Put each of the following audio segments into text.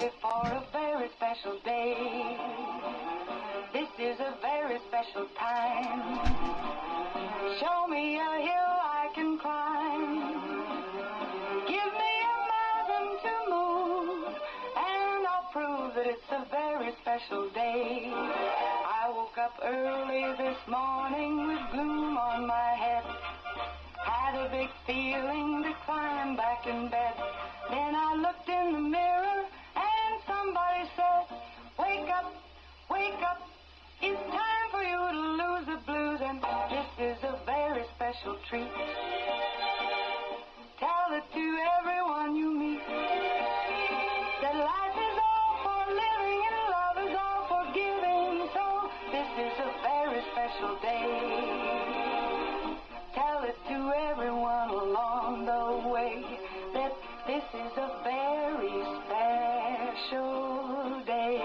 ready for a very special day. This is a very special time. Show me a hill I can climb. Give me a mountain to move, and I'll prove that it's a very special day. I woke up early this morning with gloom on my head. Had a big feeling to climb back in bed. Then I looked in the mirror and somebody said, wake up, wake up. It's time for you to lose the blues, and this is a very special treat. Tell it to everyone you meet, that life is all for living and love is all for giving. So this is a very special day. Tell it to everyone along the way that this is a very special day.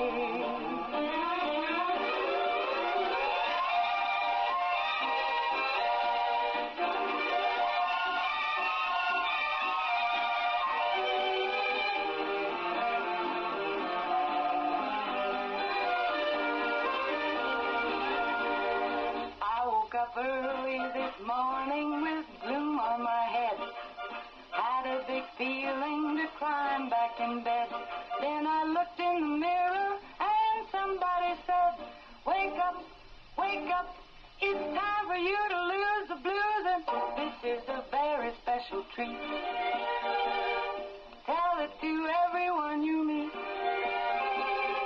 I woke up early this morning with gloom on my head. Had a big feeling to climb back in bed. Then I looked in the mirror and somebody said, wake up, wake up. It's time for you to lose the blues, and this is a very special treat. Tell it to everyone you meet,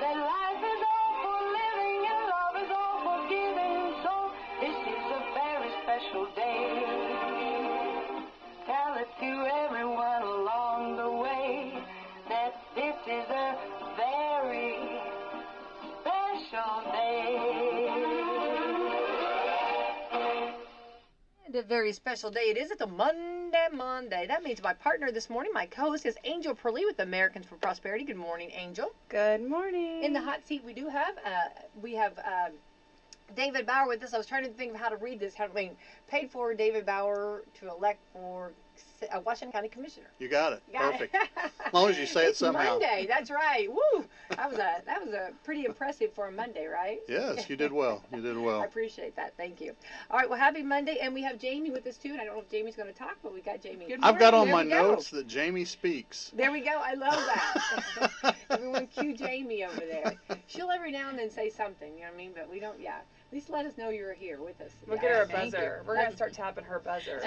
that life is all for living and love is all for giving. So this is a very special day. Tell it to everyone along the way that this is a very special day. And a very special day it is. It's a Monday. That means my partner this morning, my co-host, is Angel Perley with Americans for Prosperity. Good morning, Angel. Good morning. In the hot seat we have David Bauer with us. I was trying to think of how to read this. Paid for David Bauer to elect for Washington County Commissioner. You got it. Perfect. As long as you say it somehow. Monday. That's right. Woo! That was a pretty impressive for a Monday, right? Yes, you did well. You did well. I appreciate that. Thank you. All right. Well, happy Monday, and we have Jamie with us too. And I don't know if Jamie's going to talk, but we got Jamie. I've got on my notes that Jamie speaks. There we go. I love that. Everyone cue Jamie over there. She'll every now and then say something, you know what I mean? But we don't, At least let us know you're here with us. We'll get her a buzzer. We're going to start tapping her buzzer.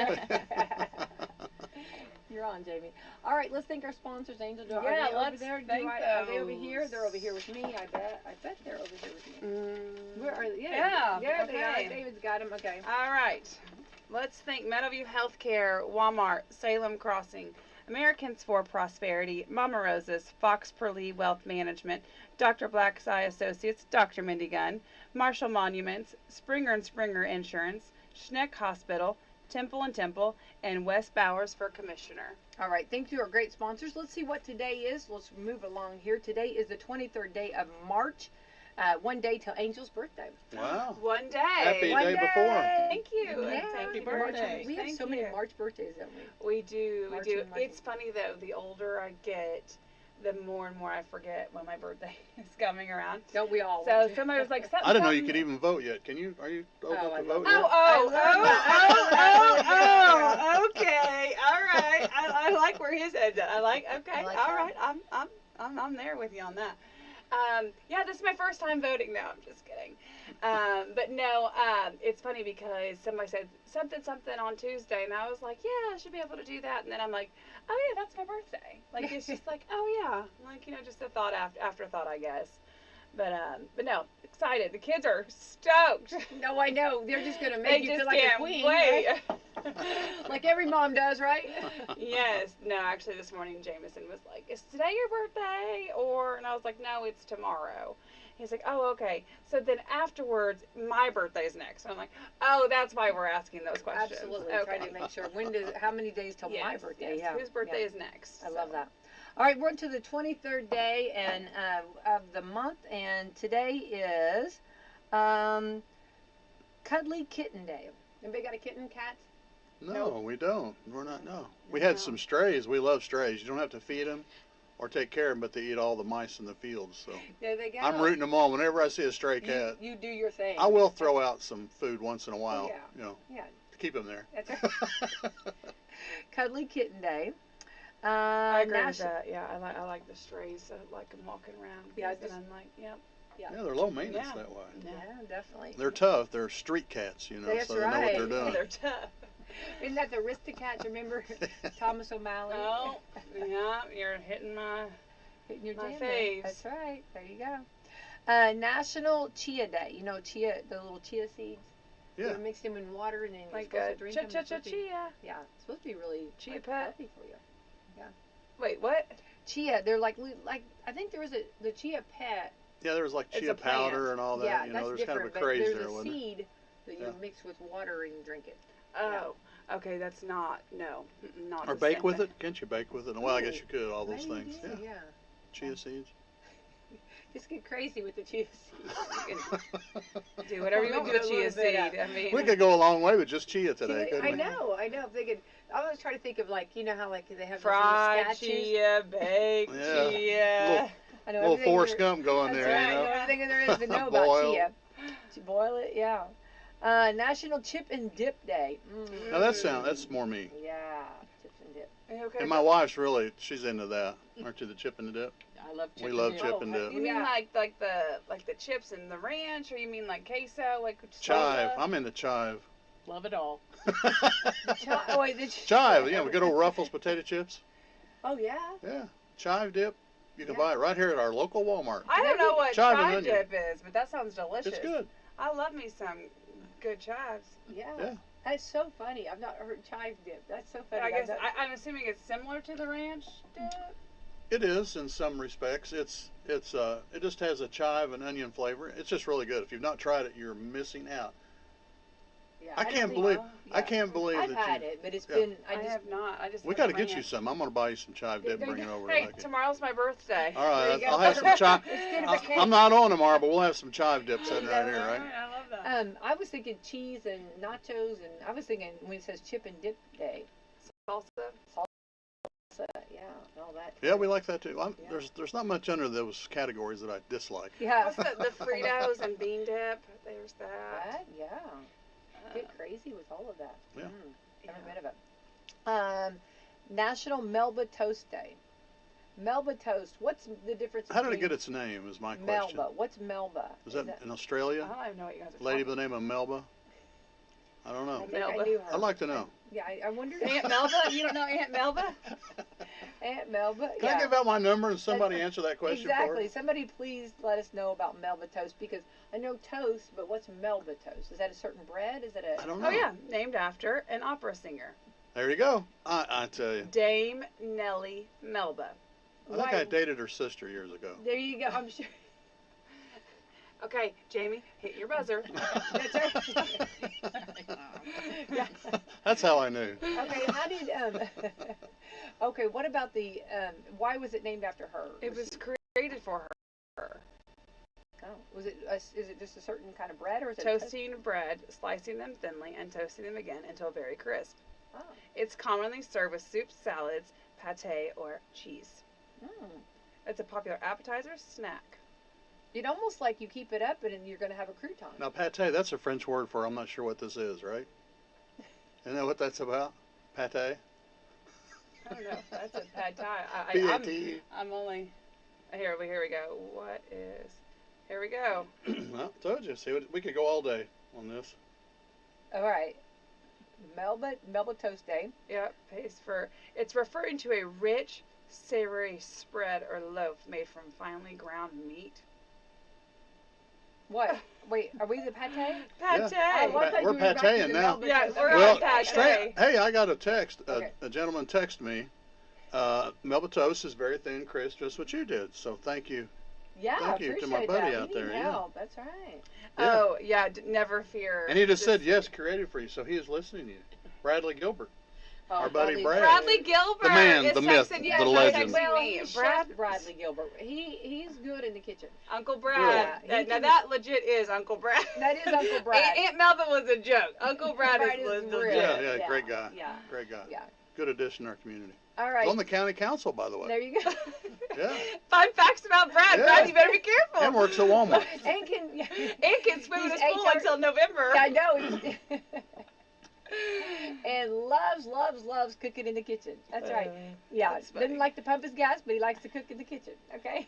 You're on, Jamie. All right, let's thank our sponsors, Angel. Let's over there? thank Are they over here? They're over here with me, I bet. I bet they're over here with me. Where are they? Yeah, they are. David's got them. Okay. All right. Let's thank Meadowview Healthcare, Walmart, Salem Crossing, Americans for Prosperity, Mama Rosa's, Fox Perley Wealth Management, Dr. Black's Eye Associates, Dr. Mindy Gunn, Marshall Monuments, Springer & Springer Insurance, Schneck Hospital, Temple & Temple, and Wes Bowers for Commissioner. All right, thank you, our great sponsors. Let's see what today is. Let's move along here. Today is the 23rd day of March. One day till Angel's birthday. Wow. One day. Happy day before. Thank you. Yeah. Happy birthday. birthday. We have so many March birthdays, don't we? We do. March We do. and March. It's funny, though, the older I get, the more and more I forget when my birthday is coming around. Don't we all? So somebody was like, I didn't know you could even vote yet. Are you old enough to vote yet? Okay. All right. I like where his head's at. Okay. All right. I'm there with you on that. This is my first time voting. No, I'm just kidding. But no, it's funny because somebody said something on Tuesday, and I was like, yeah, I should be able to do that. And then I'm like, oh yeah, that's my birthday. Like, it's just like, oh yeah, like, just a thought afterthought, I guess. But no, excited. The kids are stoked. No, I know. They're just gonna make you feel like a queen. Wait. Right? Like every mom does, right? Yes. No, actually, this morning Jameson was like, "Is today your birthday?" And I was like, "No, it's tomorrow." He's like, "Oh, okay." So then afterwards, my birthday's next. And I'm like, "Oh, that's why we're asking those questions." Absolutely. Okay. Trying to make sure. How many days till my birthday? Yes. Whose birthday is next? I love that. All right, we're into the 23rd day and of the month, and today is Cuddly Kitten Day. Anybody got a kitten, cat? No, we don't. We're not. No. We had some strays. We love strays. You don't have to feed them. or take care of them, but they eat all the mice in the fields. So There they go. I'm rooting them on. Whenever I see a stray cat, You do your thing. I will throw out some food once in a while. Yeah. You know, Yeah. to keep them there. That's right. Cuddly Kitten Day. I agree with that. Yeah, I like the strays. I like them walking around. Yeah, and I'm like, yep. Yeah. Yeah, they're low maintenance Yeah. that way. Yeah, definitely. They're tough. They're street cats, you know, That's so they know what right. they're doing. They're tough. Isn't that the Aristocats? Remember Thomas O'Malley? Oh, yeah, you're hitting my. Hitting your my jam faves. That's right. There you go. National Chia Day. You know, chia, the little chia seeds. Yeah. You mix them in water and then you're Like supposed a to drink them. It's supposed to be- chia. Yeah, it's supposed to be really Chia like, pet? healthy for you. Wait, what? Chia, they're like I think there was the chia pet. Yeah, there was like It's chia a plant. powder and all that. Yeah, You that's know, there's kind of a different. craze but there, there's a wasn't it? seed that you Yeah. mix with water and drink it. Oh, okay, that's not, no, not Or the bake same with thing. it? Can't you bake with it? Well, I guess Ooh, you could, all those Maybe things. you do, Yeah. yeah. Chia seeds. Just get crazy with the chia seeds. You can Do whatever you Well, want with a a chia little bit, seed. I mean, We could go a long way with just chia today, chia- couldn't I we? know. If they could, I was trying to think of like, you know how like they have fried those little statues. chia, baked Yeah. chia. I know Little everything Forrest there- Gump going That's there, right. you I know know? everything there is to know about Boiled. chia. To boil it, yeah. National Chip and Dip Day. Now that's more me. Yeah, chips and dip. Okay, And my wife's she's into that. Aren't you, the chip and the dip? I love chip We and love dip. chip and dip. You mean Yeah. like the chips and the ranch, or you mean like queso, like Chive. salsa? I'm into chive. Love it all. Oh, wait, Chive, yeah, we good old Ruffles potato chips. Oh yeah. Yeah, chive dip. You can Yeah. buy it right here at our local Walmart. I don't know what Chive and chive onion. dip is, but that sounds delicious. It's good. I love me some good chives. Yeah. Yeah. That's so funny. I've not heard chive dip. That's so funny. I guess I've not- I'm assuming it's similar to the ranch dip. It is in some respects. It just has a chive and onion flavor. It's just really good. If you've not tried it, you're missing out. yeah, I don't can't think- believe yeah. I can't believe I've that had you. it, but it's Yeah. been. I have not. I just We had got to the get you ranch. some. I'm gonna buy you some chive dip and bring it over. Hey, to Lucky. tomorrow's my birthday. All right, There you I'll go. have some chive. Instead of a cake. I'm not on tomorrow, but we'll have some chive dip sitting right here, All right? I love that. I was thinking cheese and nachos, and I was thinking when it says Chip and Dip Day. Salsa. So, yeah, and all that. Yeah, we like that too. Yeah. There's not much under those categories that I dislike. Yeah. What's the Fritos and bean dip? There's that. That, yeah. Get crazy with all of that. Yeah. Every bit of it. National Melba Toast Day. Melba toast. What's the difference? How did it between get its name? Is my question. Melba? What's Melba? Is that in Australia? I don't even know what you guys are Lady talking by the name of Melba? I don't I know. think Melba. I knew her. I'd like to know. Yeah, I wondered. Aunt Melba? You don't know Aunt Melba? Aunt Melba. Can yeah. I give out my number and somebody answer that question Exactly. for us? Somebody please let us know about Melba toast, because I know toast, but what's Melba toast? Is that a certain bread? Is it a? I don't know. Oh yeah, named after an opera singer, There you go. I tell you. Dame Nellie Melba. I think Why- I dated her sister years ago. There you go. I'm sure. Okay, Jamie, hit your buzzer. That's right. Yeah. That's how I knew. Okay. How did Okay. What about the why was it named after her? It was created for her. Oh, was it? Is it just a certain kind of bread, or is it Toasting bread, slicing them thinly, and toasting them again until very crisp. Oh. It's commonly served with soup, salads, pate, or cheese. Mm. It's a popular appetizer snack. It almost like you keep it up and then you're going to have a crouton. Now, pate, that's a French word for I'm not sure what this is, right? Isn't that what that's about? Pate? I don't know. That's a pad thai. P-A-T-E. I'm only. Here we go. What is? Here we go. Well, I told you. See, we could go all day on this. All right. Melba Toast Day. Yep. It's referring to a rich, savory spread or loaf made from finely ground meat. What? Wait, are we the pate? Pate. Yeah. Oh, I thought you We're were back to pateing the now. Melba Yeah, Toast. we're Okay. Well, pate. hey, I got a text. Okay. A gentleman texted me. Melba toast is very thin, crisp, just what you did. So thank you. Yeah, Thank you to appreciate my buddy that. out We there, need yeah. help. That's right. Yeah. Oh yeah. Never fear. And he just said yes, created for you. So he is listening to you. Bradley Gilbert. Oh, Our buddy Brad. Bradley Gilbert. The man, It's the myth, texted- the yeah, it's legend. texted Well, me. he's Brad, Chef Bradley Gilbert. He's good in the kitchen. Uncle Brad. Yeah, he Now can- that legit is Uncle Brad. That is Uncle Brad. Aunt Melvin was a joke. Uncle Brad Brad is is legit. real. Yeah, Yeah, great guy. yeah. Great guy. Yeah. Good addition to our community. All He's right. on the county council, by the way. There you go. Yeah. Fun facts about Brad. Yeah. Brad, you better be careful. And works at Walmart. And can. And can swim in He's his pool HR until November. I know. And loves cooking in the kitchen. That's right. Yeah. that's funny. Doesn't like to pump his gas, but he likes to cook in the kitchen. Okay.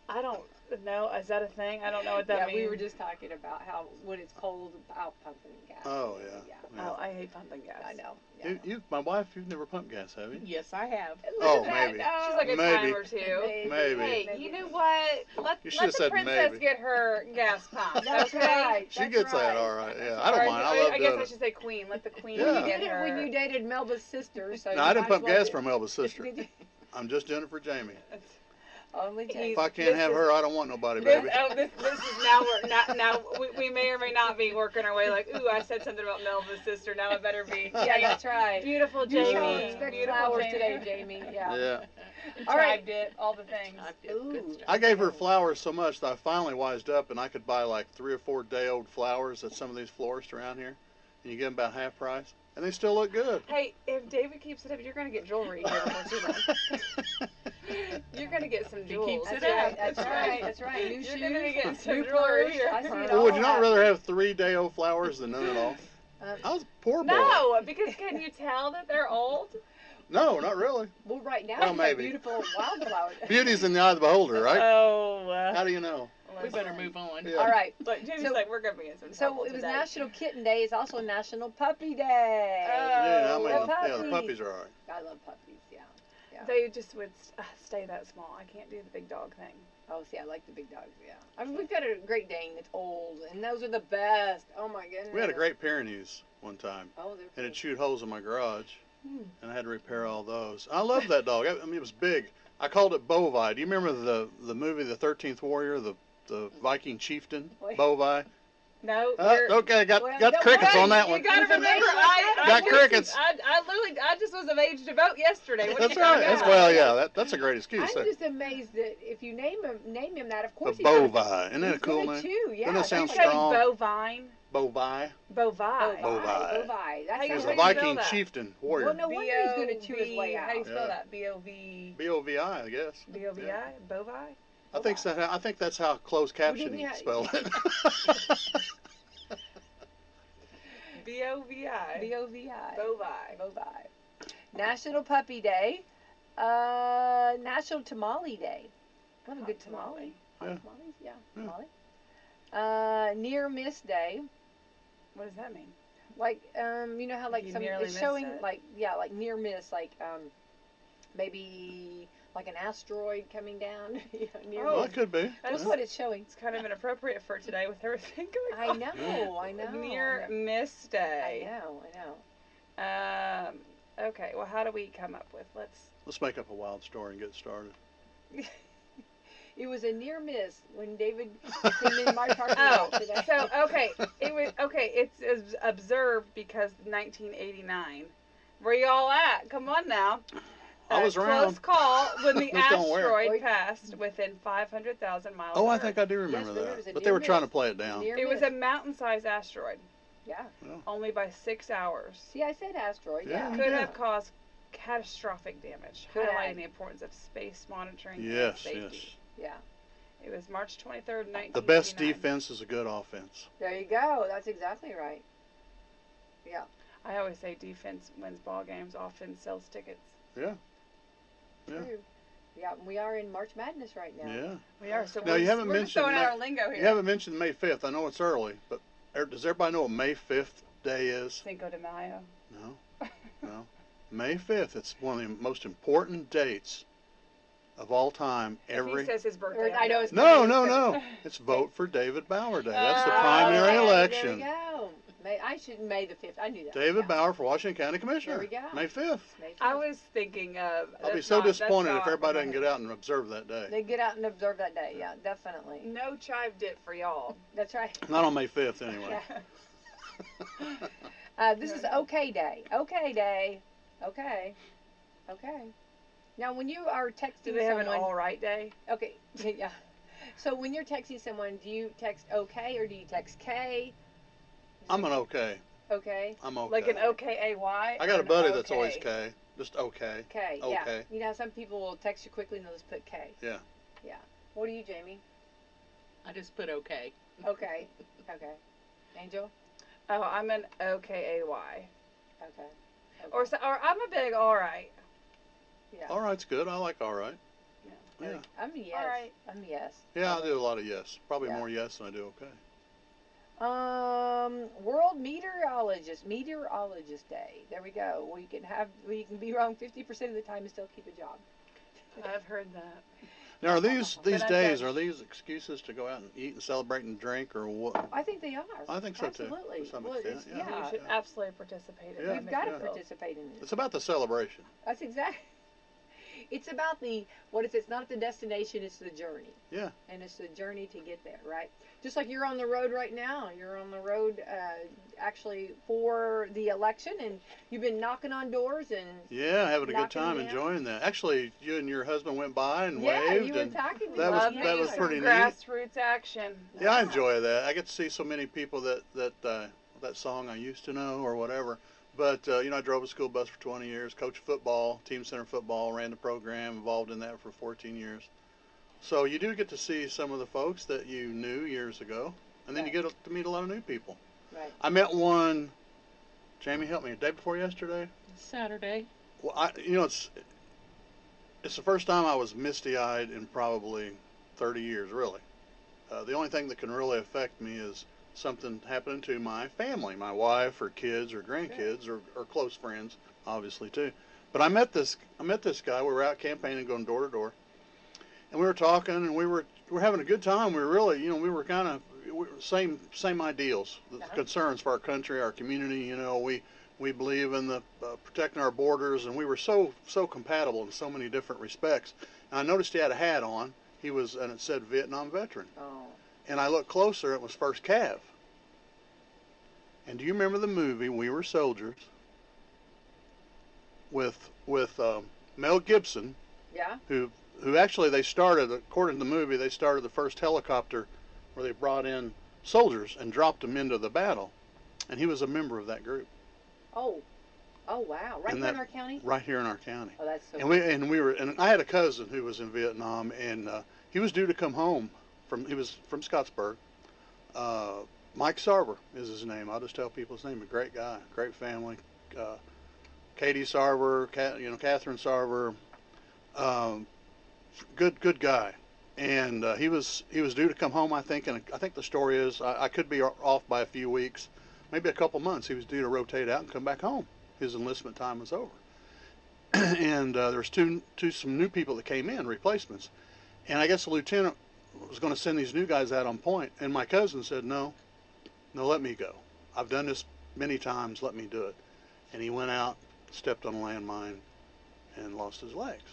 I don't know. Is that a thing? I don't know what that Yeah, means. we were just talking about how when it's cold about pumping gas. Oh, yeah. Yeah. Oh, I hate pumping gas. I know. Yeah. My wife, you've never pumped gas, have you? Yes, I have. Look Oh, at that. maybe. Oh, She's like a Maybe. time or two. Maybe. Hey, you know what? Let You the should've said princess maybe. get her gas pump. That's okay? right. She That's gets right. that all right. Yeah, I don't Or mind. I love I guess doing I it. should say queen. Let the queen Yeah. You get did it her. when you dated Melba's sister. So No, you I didn't might pump as well gas do- for Melba's sister. Did you? I'm just doing it for Jamie. Only Jamie. If I can't have her, I don't want nobody, This, baby. this is now we may or may not be working our way like, ooh, I said something about Melva's sister. Now I better be. Yeah, that's right. Beautiful You should Jamie. expect Beautiful flowers Jamie. today, Jamie. Yeah. Yeah. All right. Chived it, all the things. Ooh. I gave her flowers so much that I finally wised up and I could buy like 3 or 4 day-old flowers at some of these florists around here. And you get them about half price. And they still look good. Hey, if David keeps it up, you're going to get jewelry here before too long. You're going to get some jewels. keeps it That's right. up. That's right. That's right. New You're shoes. going to get some new jewelry purse. here. I see it Well, all would you not happening. rather have 3 day-old flowers than none at all? I was a poor boy. No, because can you tell that they're old? No, not really. Well, right now Well, you have maybe. beautiful wildflowers. Beauty's in the eye of the beholder, right? Oh. How do you know? We better move on. Yeah. All right. Look, Jamie's So- like, we're going to be in some So trouble it was today. National Kitten Day. It's also National Puppy Day. Yeah, I mean, the yeah, the puppies. puppies are all right. I love puppies. Yeah. Yeah. They just would stay that small. I can't do the big dog thing. Oh, see, I like the big dogs. Yeah. I mean, we've got a Great Dane that's old, and those are the best. Oh my goodness. We had a Great Pyrenees one time, Oh, they're. and it chewed holes in my garage, Hmm. and I had to repair all those. I loved that dog. I mean, it was big. I called it Bovie. Do you remember the movie The 13th Warrior, the Viking chieftain, Wait. Bovie? No. Okay, got Well, got don't crickets worry, on that You one. got to remember, I Got just- crickets. I literally, I just was of age to vote yesterday. What do That's you right. think That's about? well, yeah. That's a great excuse. I'm just amazed that if you name him that, of A course he's gonna- Bovie. Isn't that a he's cool gonna name? chew, yeah. Doesn't that sound You say strong? bovine. Bovie. Bovine. Bovie. Bovie. Bovie. How That you He was sounds a how like do you spell Viking that? chieftain warrior. Well, no wonder he's going to chew his way How do you out. spell Yeah. that? B-O-V. Bovi, I guess. B-O-V-I? Bovi? I think that's how closed Well, didn't captioning you ha- spelled it. B-O-V-I. B-O-V-I. Bovi. Bovi. National Puppy Day. National Tamale Day. I love a good tamale. Hot Yeah. tamales? Yeah. Yeah. Tamale. Near Miss Day. What does that mean? Like, you know how like You some nearly it's missed showing it? like like near miss, like maybe like an asteroid coming down. You know, near Well, Oh. miss. it could be. That's That's what it's showing. It's kind of inappropriate for today with everything going I on. know, I know. Near Miss I Day. know, I know. Okay, well, how do we come up with? Let's make up a wild story and get started. It was a near miss when David came in my parking Oh, lot today. so okay, it was okay. It's observed because 1989. Where y'all at? Come on now. I was around. Close call when the Just don't wear it. asteroid passed within 500,000 miles. Oh, of I Earth. think I do remember Yes, there was a that. But they were near trying to miss. play it down. Near It was miss. a mountain-sized asteroid, Yeah. only by 6 hours. See, I said asteroid. Yeah. Yeah. Could Yeah. have caused catastrophic damage, Could highlighting have. the importance of space monitoring and Yes, safety. yes. Yeah. It was March 23rd, 1989. The best defense is a good offense. There you go. That's exactly right. Yeah. I always say defense wins ball games, offense sells tickets. Yeah. Yeah. True. Yeah, we are in March Madness right now. Yeah. We are. So Now, we're, you haven't we're just mentioned throwing out May- our lingo here. You haven't mentioned May 5th. I know it's early, but does everybody know what May 5th day is? Cinco de Mayo. No. No. May 5th. It's one of the most important dates of all time. If he says his birthday. I know it's No, no, no. It's Vote for David Bauer Day. That's the primary Okay, election. There we go. May the 5th. I knew that. David Yeah. Bauer for Washington County Commissioner. There we go. May 5th. May 5th. I was thinking of. I'll be that's so not- that's disappointed if not- everybody doesn't get out and observe that day. They get out and observe that day. Yeah, definitely. No chive dip for y'all. That's right. Not on May 5th, anyway. This is OK Day. OK Day. Okay. Okay. Now, when you are texting Do they have someone, an all right day? okay, yeah. So when you're texting someone, do you text OK or do you text K? I'm an okay. Okay. I'm okay. Like an O-K-A-Y? I got a or buddy an that's always okay? K. Just okay. K. Yeah. Okay. You know, some people will text you quickly and they'll just put K. Yeah. Yeah. What are you, Jamie? I just put okay. Okay. Okay. Angel? Oh, I'm an O-K-A-Y. Okay. Or I'm a big all right. Yeah. All right's good. I like all right. Yeah. I'm a yes. All right. I'm a yes. Yeah, I do a lot of yes. Probably Yeah. more yes than I do okay. World Meteorologist Day. There we go. We can be wrong 50% of the time and still keep a job. I've heard that. Now, are these But I days, judge. are these excuses to go out and eat and celebrate and drink, or what? I think they are. I think so, too, Absolutely. to some Well, extent, it's- yeah. You yeah. should absolutely participate in Yeah. it. You've got to Yeah. participate in it. It's about the celebration. That's exactly. It's about it's not the destination, it's the journey. Yeah. And it's the journey to get there, right? Just like you're on the road right now. You're on the road actually for the election, and you've been knocking on doors and Yeah, having a good Knocking time down. enjoying that. Actually, you and your husband went by and yeah, waved, you were and talking to that me. was- Love that me was some pretty neat. grassroots action. yeah, I enjoy that. I get to see so many people that song I used to know or whatever. But I drove a school bus for 20 years, coached football, team center football, ran the program, involved in that for 14 years. So you do get to see some of the folks that you knew years ago, and then you get to meet a lot of new people. Right. I met one. Jamie, help me. The day before yesterday. Saturday. Well, it's the first time I was misty-eyed in probably 30 years, really. The only thing that can really affect me is something happening to my family, my wife or kids or grandkids or close friends, obviously too. But I met this guy. We were out campaigning, going door to door, and we were talking, and we were having a good time. We were really, we were kind of same ideals, the concerns for our country, our community. We believe in the protecting our borders, and we were so compatible in so many different respects. And I noticed he had a hat on. And it said Vietnam veteran. Oh. And I looked closer, it was First Cav. And do you remember the movie We Were Soldiers with Mel Gibson, Yeah. who actually they started, according to the movie, they started the first helicopter where they brought in soldiers and dropped them into the battle. And he was a member of that group. Oh. Oh wow. Right And here in that- our county? Right here in our county. Oh, that's so And I had a cousin who was in Vietnam, and he was due to come home he was from Scottsburg. Mike Sarver is his name. I'll just tell people his name. A great guy, great family. Katie Sarver, Catherine Sarver, good guy. And he was due to come home, I think. And I think the story is I could be off by a few weeks, maybe a couple months. He was due to rotate out and come back home. His enlistment time was over. And there's some new people that came in, replacements. And I guess the lieutenant was going to send these new guys out on point. And my cousin said, no, let me go. I've done this many times. Let me do it. And he went out, stepped on a landmine, and lost his legs.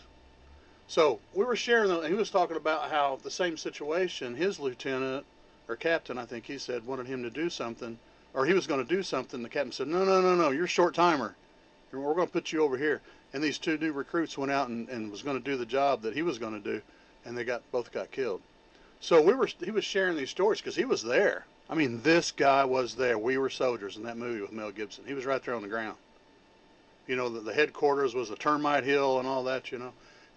So we were sharing, he was talking about how the same situation, his lieutenant, or captain, I think he said, wanted him to do something, or he was going to do something. The captain said, no, you're a short timer. We're going to put you over here. And these two new recruits went out and was going to do the job that he was going to do, and they both got killed. So he was sharing these stories because he was there. I mean, this guy was there. We Were Soldiers in that movie with Mel Gibson. He was right there on the ground. The headquarters was a termite hill and all that,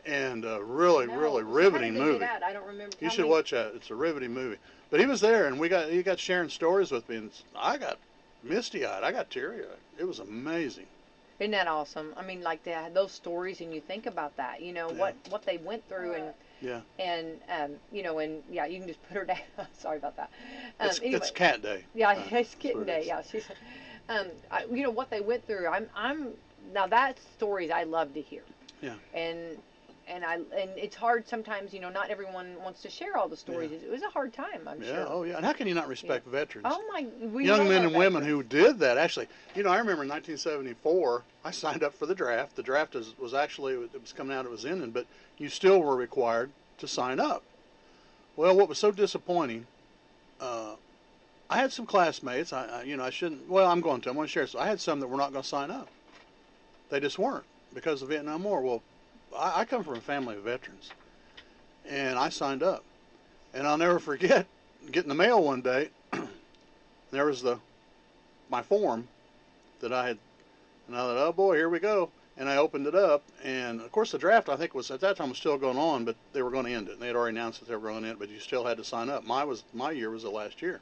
and really riveting movie. I don't remember. You should watch that. It's a riveting movie. But he was there, and he got sharing stories with me, and I got misty-eyed. I got teary-eyed. It was amazing. Isn't that awesome? I mean, like those stories, and you think about that, what they went through, and Yeah. and and yeah, you can just put her down. Sorry about that. Anyway, It's cat day. yeah, it's kitten what it day. is. Yeah, she's, what they went through. I'm now that stories I love to hear. Yeah. And it's hard sometimes. Not everyone wants to share all the stories. Yeah. It was a hard time. I'm Yeah. sure. Oh, yeah. And how can you not respect veterans? Oh my, we Young love men our and women veterans. who did that. Actually, I remember in 1974, I signed up for the draft. The draft was actually, it was coming out, it was ending, but you still were required to sign up. Well, what was so disappointing, I had some classmates, I shouldn't, well, I'm going to share. So I had some that were not going to sign up. They just weren't because of the Vietnam War. Well, I come from a family of veterans, and I signed up. And I'll never forget getting the mail one day. There was my form, that I had, and I thought, oh boy, here we go. And I opened it up, and of course the draft, I think, was at that time was still going on, but they were going to end it. And they had already announced that they were going to end it, but you still had to sign up. My year was the last year,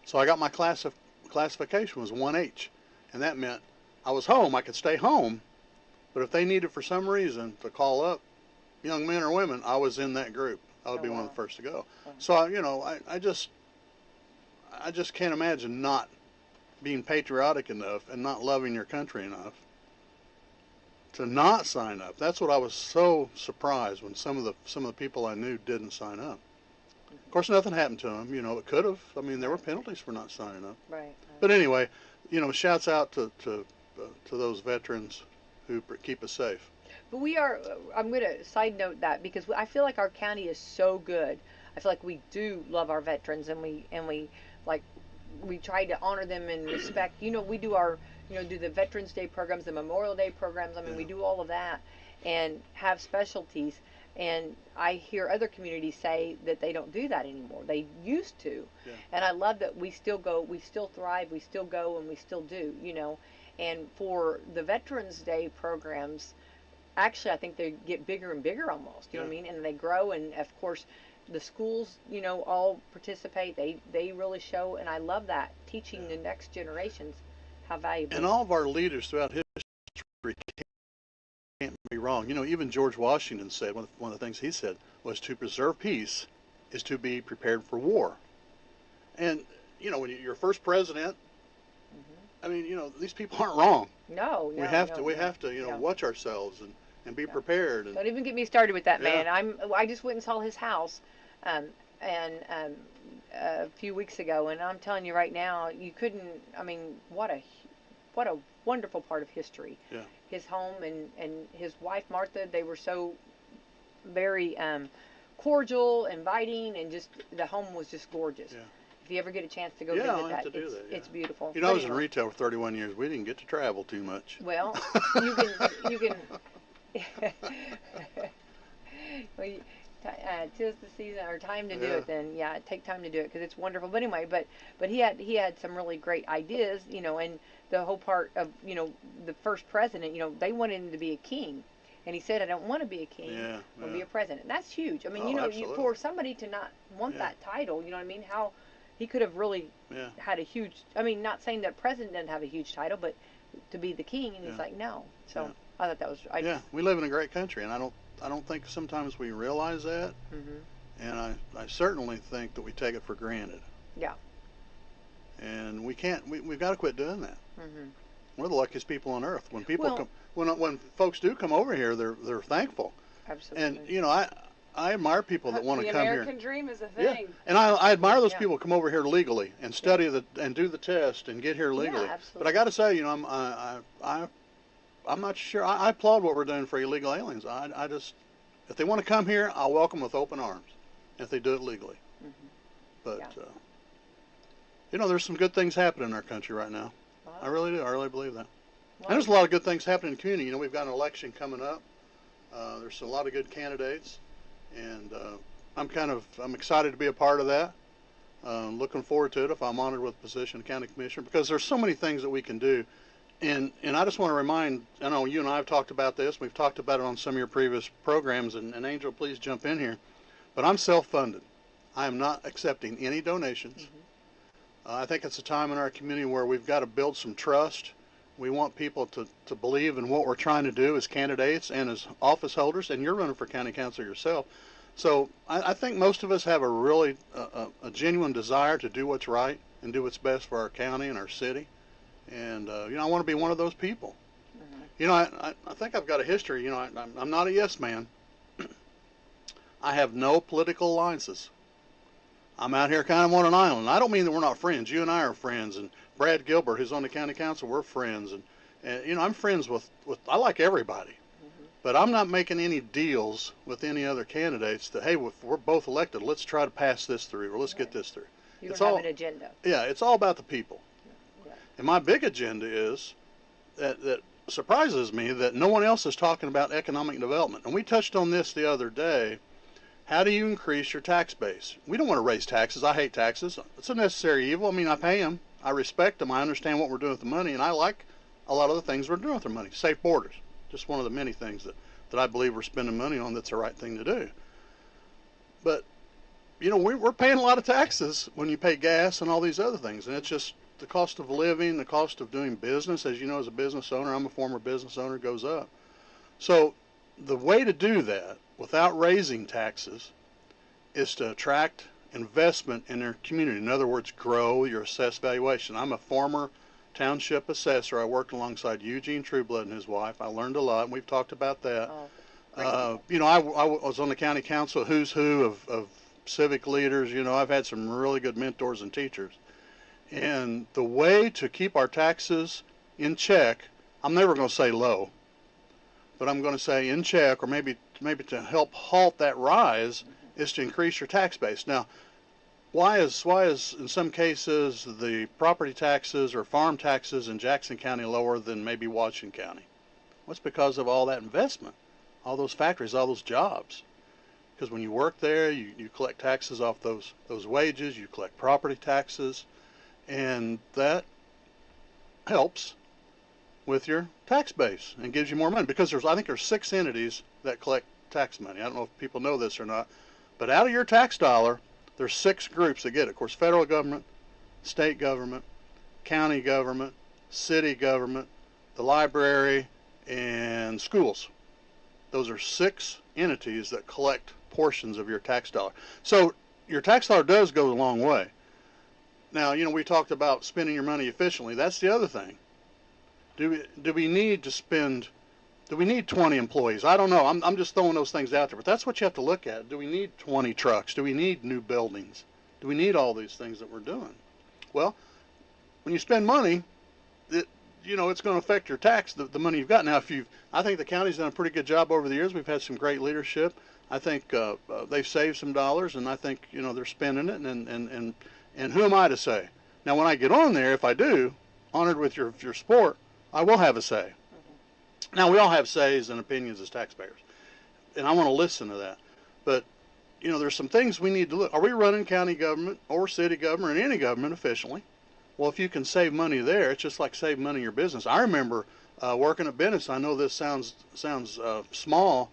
so I got my classification was 1H, and that meant I was home. I could stay home, but if they needed for some reason to call up young men or women, I was in that group. I would be one of the first to go. So I just can't imagine not being patriotic enough and not loving your country enough to not sign up. That's what I was so surprised when some of the people I knew didn't sign up. Of course, nothing happened to them. It could have. I mean, there were penalties for not signing up. Right. But anyway, shouts out to those veterans who keep us safe. But I'm going to side note that because I feel like our county is so good. I feel like we do love our veterans, and we try to honor them and respect. We do our do the Veterans Day programs, the Memorial Day programs. I mean, we do all of that and have specialties. And I hear other communities say that they don't do that anymore. They used to. Yeah. And I love that we still go, we still thrive, we still go, and we still do, And for the Veterans Day programs, actually, I think they get bigger and bigger almost, you know what I mean? And they grow, and of course, the schools, all participate. They really show, and I love that, teaching the next generations how valuable. And all of our leaders throughout history can't be wrong. Even George Washington said, one of the things he said was, to preserve peace is to be prepared for war. And, when you're first president, I mean, these people aren't wrong. No, we have to, watch ourselves and be prepared. And, don't even get me started with that man. I just went and saw his house, a few weeks ago, and I'm telling you right now, you couldn't. I mean, what a wonderful part of history. Yeah. His home and his wife Martha, they were so very cordial, inviting, and just the home was just gorgeous. Yeah. If you ever get a chance to go visit I'll that, have to do that, it's beautiful. I was in retail for 31 years. We didn't get to travel too much. Well, you can. Well, tis the season or time to do it. Then take time to do it because it's wonderful. But anyway, but he had some really great ideas, and the whole part of the first president, they wanted him to be a king. And he said, I don't want to be a king. I want to be a president. That's huge. I mean, for somebody to not want that title, you know what I mean? How he could have really had a huge, I mean, not saying that president doesn't have a huge title, but to be the king, and he's like, no. So I thought that was, we live in a great country, and I don't think sometimes we realize that. Mm-hmm. And I certainly think that we take it for granted. Yeah. And we've got to quit doing that. Mm-hmm. We're the luckiest people on earth. When people when folks do come over here, they're thankful. Absolutely. And I admire people that want to come here. The American dream is a thing. Yeah. And I admire those people who come over here legally and study and do the test and get here legally. Yeah, absolutely. But I got to say, I'm not sure. I applaud what we're doing for illegal aliens. I just, if they want to come here, I'll welcome with open arms if they do it legally. Mm-hmm. But there's some good things happening in our country right now. Wow. I really do. I really believe that. Wow. And there's a lot of good things happening in the community. We've got an election coming up. There's a lot of good candidates, and I'm excited to be a part of that. Looking forward to it if I'm honored with the position of county commissioner, because there's so many things that we can do. And I just want to remind, I know you and I have talked about this. We've talked about it on some of your previous programs, and Angel, please jump in here. But I'm self-funded. I am not accepting any donations. Mm-hmm. I think it's a time in our community where we've got to build some trust. We want people to believe in what we're trying to do as candidates and as office holders, and you're running for county council yourself. So I think most of us have a really a genuine desire to do what's right and do what's best for our county and our city. And, I want to be one of those people. Mm-hmm. I think I've got a history. I'm not a yes man. I have no political alliances. I'm out here kind of on an island. I don't mean that we're not friends. You and I are friends. And Brad Gilbert, who's on the county council, we're friends. And I'm friends with I like everybody. Mm-hmm. But I'm not making any deals with any other candidates that, hey, if we're both elected, let's try to pass this through or let's get this through. You don't have an agenda. Yeah, it's all about the people. And my big agenda is that surprises me that no one else is talking about economic development. And we touched on this the other day. How do you increase your tax base? We don't want to raise taxes. I hate taxes. It's a necessary evil. I mean, I pay them. I respect them. I understand what we're doing with the money, and I like a lot of the things we're doing with our money. Safe borders, just one of the many things that I believe we're spending money on that's the right thing to do. But, you know, we're paying a lot of taxes when you pay gas and all these other things, and it's just the cost of living, the cost of doing business, as you know, as a business owner, I'm a former business owner, goes up. So the way to do that without raising taxes is to attract investment in their community. In other words, grow your assessed valuation. I'm a former township assessor. I worked alongside Eugene Trueblood and his wife. I learned a lot, and we've talked about that. You know, I was on the county council, who's who of civic leaders. You know, I've had some really good mentors and teachers. And the way to keep our taxes in check, I'm never going to say low, but I'm going to say in check, or maybe to help halt that rise, is to increase your tax base. Now, why is in some cases the property taxes or farm taxes in Jackson County lower than maybe Washington County? Well, it's because of all that investment, all those factories, all those jobs. Because when you work there, you collect taxes off those wages, you collect property taxes, and that helps with your tax base and gives you more money. Because I think there's 6 entities that collect tax money. I don't know if people know this or not, but out of your tax dollar, there's 6 groups that get it. Of course, federal government, state government, county government, city government, the library, and schools. Those are 6 entities that collect portions of your tax dollar. So your tax dollar does go a long way. Now, you know, we talked about spending your money efficiently. That's the other thing. Do we need to spend, do we need 20 employees? I don't know. I'm just throwing those things out there. But that's what you have to look at. Do we need 20 trucks? Do we need new buildings? Do we need all these things that we're doing? Well, when you spend money, you know, it's going to affect your tax, the money you've got. Now, I think the county's done a pretty good job over the years. We've had some great leadership. I think they've saved some dollars, and I think, you know, they're spending it. And who am I to say? Now, when I get on there, if I do, honored with your support, I will have a say. Mm-hmm. Now, we all have says and opinions as taxpayers, and I want to listen to that. But, you know, there's some things we need to look. Are we running county government or city government or any government efficiently? Well, if you can save money there, it's just like saving money in your business. I remember working at Bennis. I know this sounds small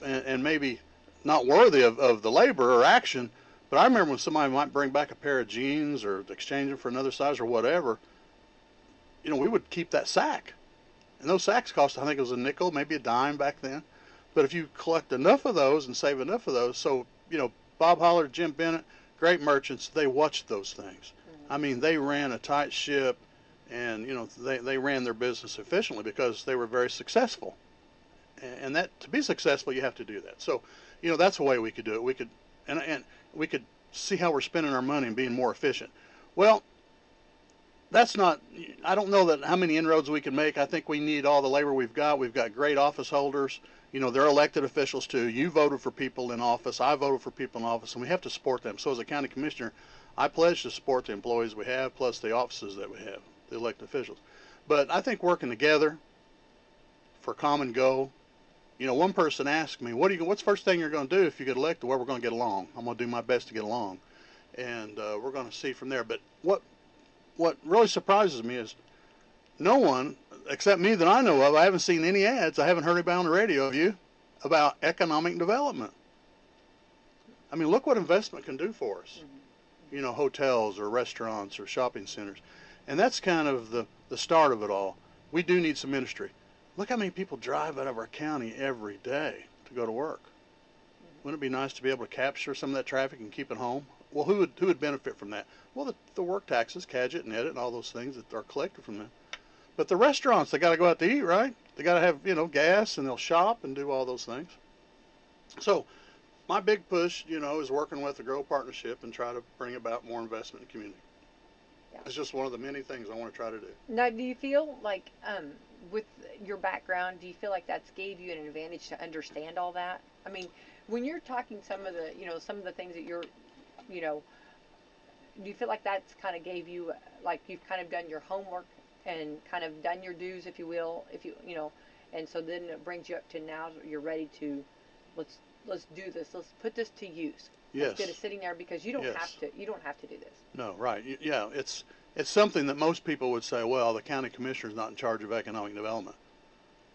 and maybe not worthy of the labor or action, but I remember when somebody might bring back a pair of jeans or exchange them for another size or whatever, you know, we would keep that sack. And those sacks cost, I think it was a nickel, maybe a dime back then. But if you collect enough of those and save enough of those, so, you know, Bob Holler, Jim Bennett, great merchants, they watched those things. I mean, they ran a tight ship, and, you know, they ran their business efficiently because they were very successful. And that, to be successful, you have to do that. So, you know, that's a way we could do it. We could, and we could see how we're spending our money and being more efficient. Well, that's not, I don't know that how many inroads we can make. I think we need all the labor we've got. We've got great office holders. You know, they're elected officials too. You voted for people in office. I voted for people in office, and we have to support them. So as a county commissioner, I pledge to support the employees we have, plus the offices that we have, the elected officials. But I think working together for common goal. You know, one person asked me, what's the first thing you're going to do if you get elected? Well, we're going to get along. I'm going to do my best to get along. And we're going to see from there. But what really surprises me is no one, except me that I know of, I haven't seen any ads, I haven't heard anybody on the radio of you, about economic development. I mean, look what investment can do for us. Mm-hmm. You know, hotels or restaurants or shopping centers. And that's kind of the start of it all. We do need some industry. Look how many people drive out of our county every day to go to work. Wouldn't it be nice to be able to capture some of that traffic and keep it home? Well, who would benefit from that? Well, the work taxes, Cadget and Edit and all those things that are collected from them. But the restaurants, they got to go out to eat, right? They got to have, you know, gas, and they'll shop and do all those things. So my big push, you know, is working with the Grow Partnership and try to bring about more investment in the community. Yeah. It's just one of the many things I want to try to do. Now, do you feel like, with your background, do you feel like that's gave you an advantage to understand all that? I mean, when you're talking some of the things that you're, you know, do you feel like that's kind of gave you, like you've kind of done your homework and kind of done your dues, if you will, you know, and so then it brings you up to now you're ready to, let's do this, let's put this to use. Yes. Instead of sitting there, because you don't Yes. have to do this. No, right. Yeah, it's it's something that most people would say, well, the county commissioner is not in charge of economic development.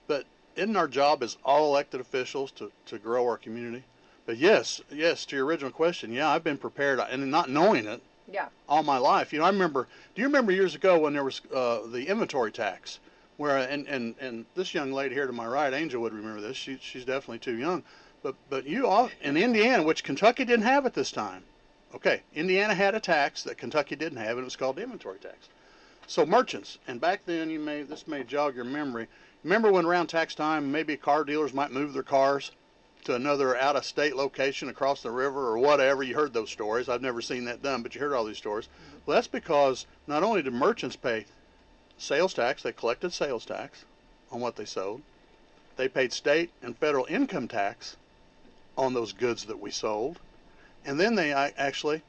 But isn't our job as all elected officials to grow our community? But yes, to your original question, yeah, I've been prepared, and not knowing it Yeah. all my life. You know, do you remember years ago when there was the inventory tax? Where, and this young lady here to my right, Angel, would remember this. She's definitely too young. But you all, in Indiana, which Kentucky didn't have at this time. Okay, Indiana had a tax that Kentucky didn't have, and it was called the inventory tax. So merchants, and back then this may jog your memory. Remember when around tax time, maybe car dealers might move their cars to another out-of-state location across the river or whatever. You heard those stories. I've never seen that done, but you heard all these stories. Well, that's because not only did merchants pay sales tax, they collected sales tax on what they sold. They paid state and federal income tax on those goods that we sold. And then they actually,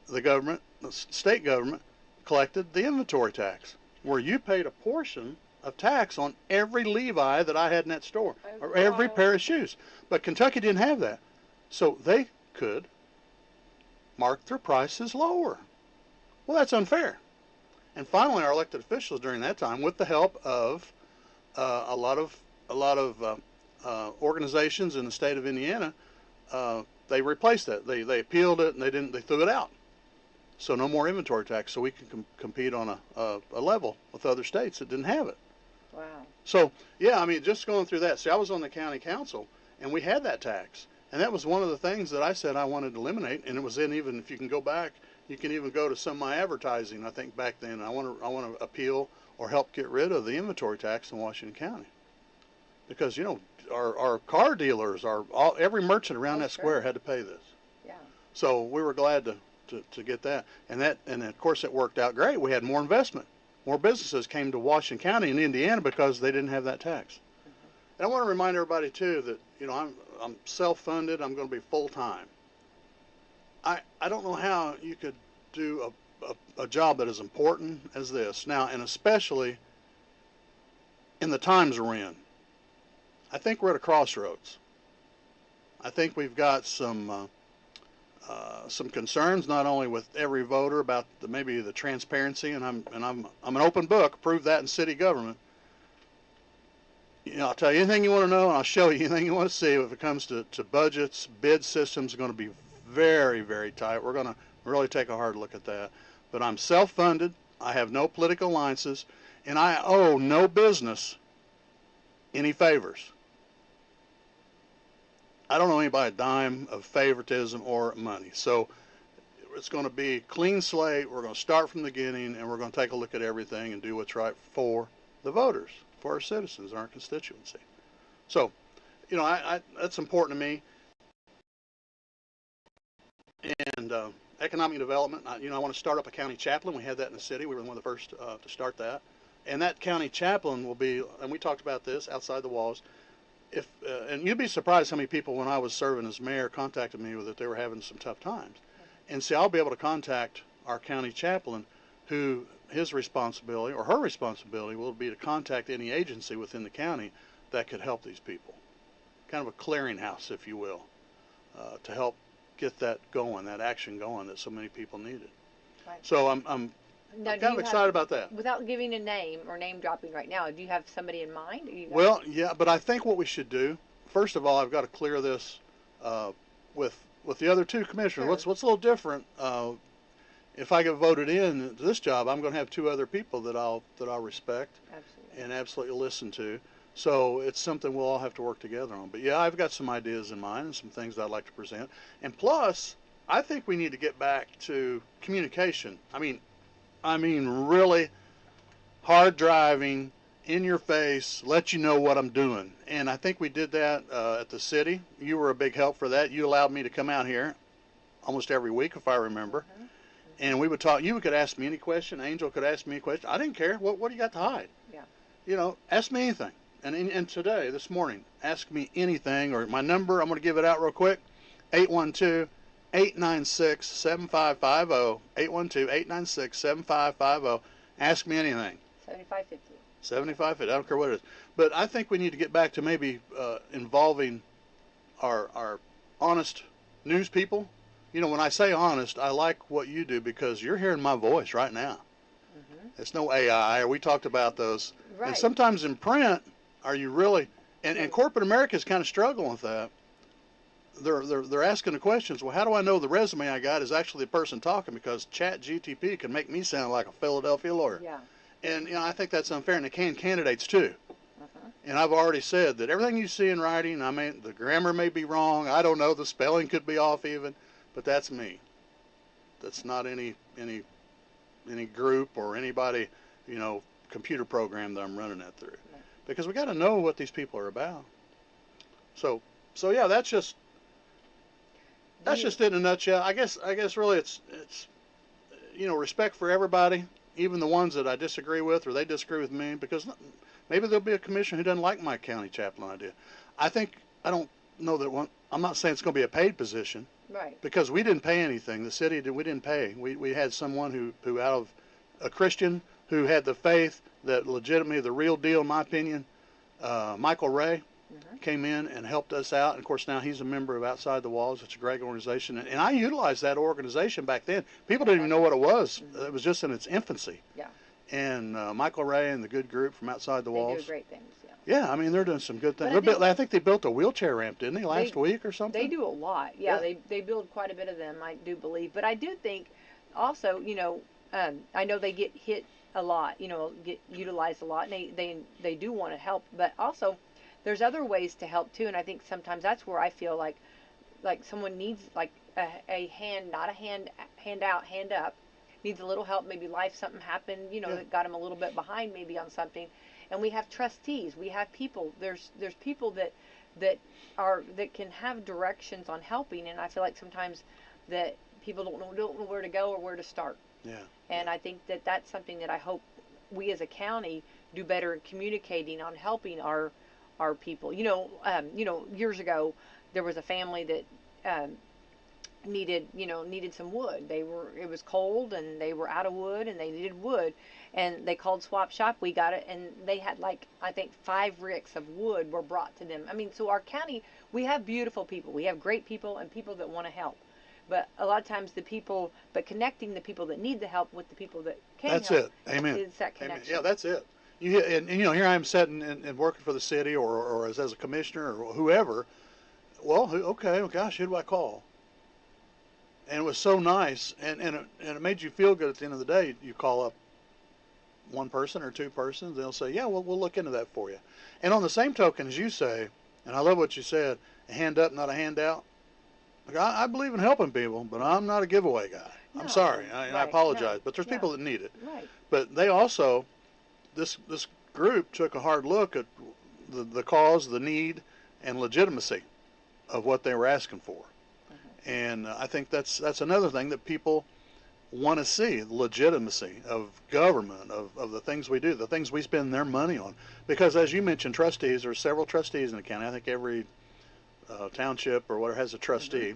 the state government, collected the inventory tax, where you paid a portion of tax on every Levi that I had in that store, or every pair of shoes. But Kentucky didn't have that. So they could mark their prices lower. Well, that's unfair. And finally, our elected officials during that time, with the help of a lot of organizations in the state of Indiana, they replaced that. They appealed it, and they threw it out. So no more inventory tax, so we can compete on a level with other states that didn't have it. Wow. So, yeah, I mean, just going through that. See, I was on the county council, and we had that tax. And that was one of the things that I said I wanted to eliminate. And it was in, even if you can go back, you can even go to some of my advertising, I think, back then. I want to appeal or help get rid of the inventory tax in Washington County. Because, you know, our car dealers, every merchant around that square had to pay this. Yeah. So we were glad to get that. And of course, it worked out great. We had more investment. More businesses came to Washington County in Indiana because they didn't have that tax. And I want to remind everybody too that, you know, I'm self-funded. I'm going to be full-time. I don't know how you could do a job that is important as this now, and especially in the times we're in. I think we're at a crossroads. I think we've got some concerns, not only with every voter about maybe the transparency, and I'm an open book. Prove that in city government. You know, I'll tell you anything you want to know, and I'll show you anything you want to see. If it comes to budgets, bid systems are going to be very, very tight. We're going to really take a hard look at that. But I'm self-funded. I have no political alliances, and I owe no business any favors. I don't owe anybody a dime of favoritism or money. So it's going to be clean slate. We're going to start from the beginning, and we're going to take a look at everything and do what's right for the voters, for our citizens, our constituency. So, you know, that's important to me. And economic development, you know, I want to start up a county chaplain. We had that in the city. We were one of the first to start that. And that county chaplain will be, and we talked about this outside the walls, and you'd be surprised how many people, when I was serving as mayor, contacted me that they were having some tough times. And see, I'll be able to contact our county chaplain, who his responsibility or her responsibility will be to contact any agency within the county that could help these people. Kind of a clearinghouse, if you will, to help get that going, that action going that so many people needed. Right. So I'm kind of excited about that. Without giving a name or name dropping right now, do you have somebody in mind? Well, yeah, but I think what we should do, first of all, I've got to clear this with the other two commissioners. Sure. What's a little different? If I get voted in to this job, I'm going to have two other people that I'll respect and absolutely listen to. So it's something we'll all have to work together on. But yeah, I've got some ideas in mind and some things that I'd like to present. And plus, I think we need to get back to communication. I mean really hard driving, in your face, let you know what I'm doing. And I think we did that at the city. You were a big help for that. You allowed me to come out here almost every week, if I remember. Mm-hmm. And we would talk. You could ask me any question. Angel could ask me a question. I didn't care. What do you got to hide? Yeah. You know, ask me anything. And today, this morning, ask me anything. Or my number, I'm going to give it out real quick, 812-896-7550, 812-896-7550. Ask me anything. 7550. 7550. I don't care what it is. But I think we need to get back to maybe involving our honest news people. You know, when I say honest, I like what you do because you're hearing my voice right now. It's no AI. We talked about those. Right. And sometimes in print, are you really? And corporate America is kind of struggling with that. They're asking the questions. Well, how do I know the resume I got is actually the person talking? Because Chat GTP can make me sound like a Philadelphia lawyer. Yeah. And I think that's unfair, and it can candidates too. Uh-huh. And I've already said that everything you see in writing, I mean, the grammar may be wrong. I don't know. The spelling could be off even, but that's me. That's not any group or anybody, computer program that I'm running that through. Right. Because we got to know what these people are about. So yeah, that's just it in a nutshell. I guess really it's respect for everybody, even the ones that I disagree with or they disagree with me, because maybe there'll be a commissioner who doesn't like my county chaplain idea. I don't know that one. I'm not saying it's going to be a paid position. Right. Because we didn't pay anything. The city we didn't pay. We had someone who out of a Christian who had the faith that legitimately the real deal, in my opinion, Michael Ray, came in and helped us out. And of course now he's a member of Outside the Walls. It's a great organization. And I utilized that organization back then. People didn't even know what it was. It was just in its infancy. Yeah. And Michael Ray and the good group from Outside the Walls. They do great things. Yeah, I mean, they're doing some good things. But I think they built a wheelchair ramp, didn't they, last week or something? They do a lot. Yeah, they build quite a bit of them, I do believe. But I do think also, I know they get hit a lot, get utilized a lot, and they do want to help. But also, there's other ways to help, too. And I think sometimes that's where I feel like someone needs, like, a hand, not a hand out, hand up, needs a little help. Maybe something happened, that got them a little bit behind maybe on something. And we have trustees. We have people. There's people that can have directions on helping. And I feel like sometimes that people don't know where to go or where to start. Yeah. And I think that that's something that I hope we as a county do better in communicating on helping our people. Years ago there was a family that needed some wood. It was cold and they were out of wood and they needed wood, and they called Swap Shop. We got it, and they had I think 5 ricks of wood were brought to them. I mean, so our county, we have beautiful people. We have great people and people that want to help. But a lot of times connecting the people that need the help with the people that can help. That's it. Amen. Is that connection. Amen. Yeah, that's it. Here I am sitting and working for the city or as a commissioner or whoever. Well, okay, well, gosh, who do I call? And it was so nice, and it made you feel good at the end of the day. You call up one person or 2 persons, they'll say, yeah, well, we'll look into that for you. And on the same token as you say, and I love what you said, a hand up, not a handout. I believe in helping people, but I'm not a giveaway guy. No. I'm sorry, I apologize, No. but there's people that need it. Right. But they also, this group took a hard look at the cause, the need, and legitimacy of what they were asking for. And I think that's another thing that people want to see, the legitimacy of government, of the things we do, the things we spend their money on. Because as you mentioned, trustees, there are several trustees in the county. I think every township or whatever has a trustee.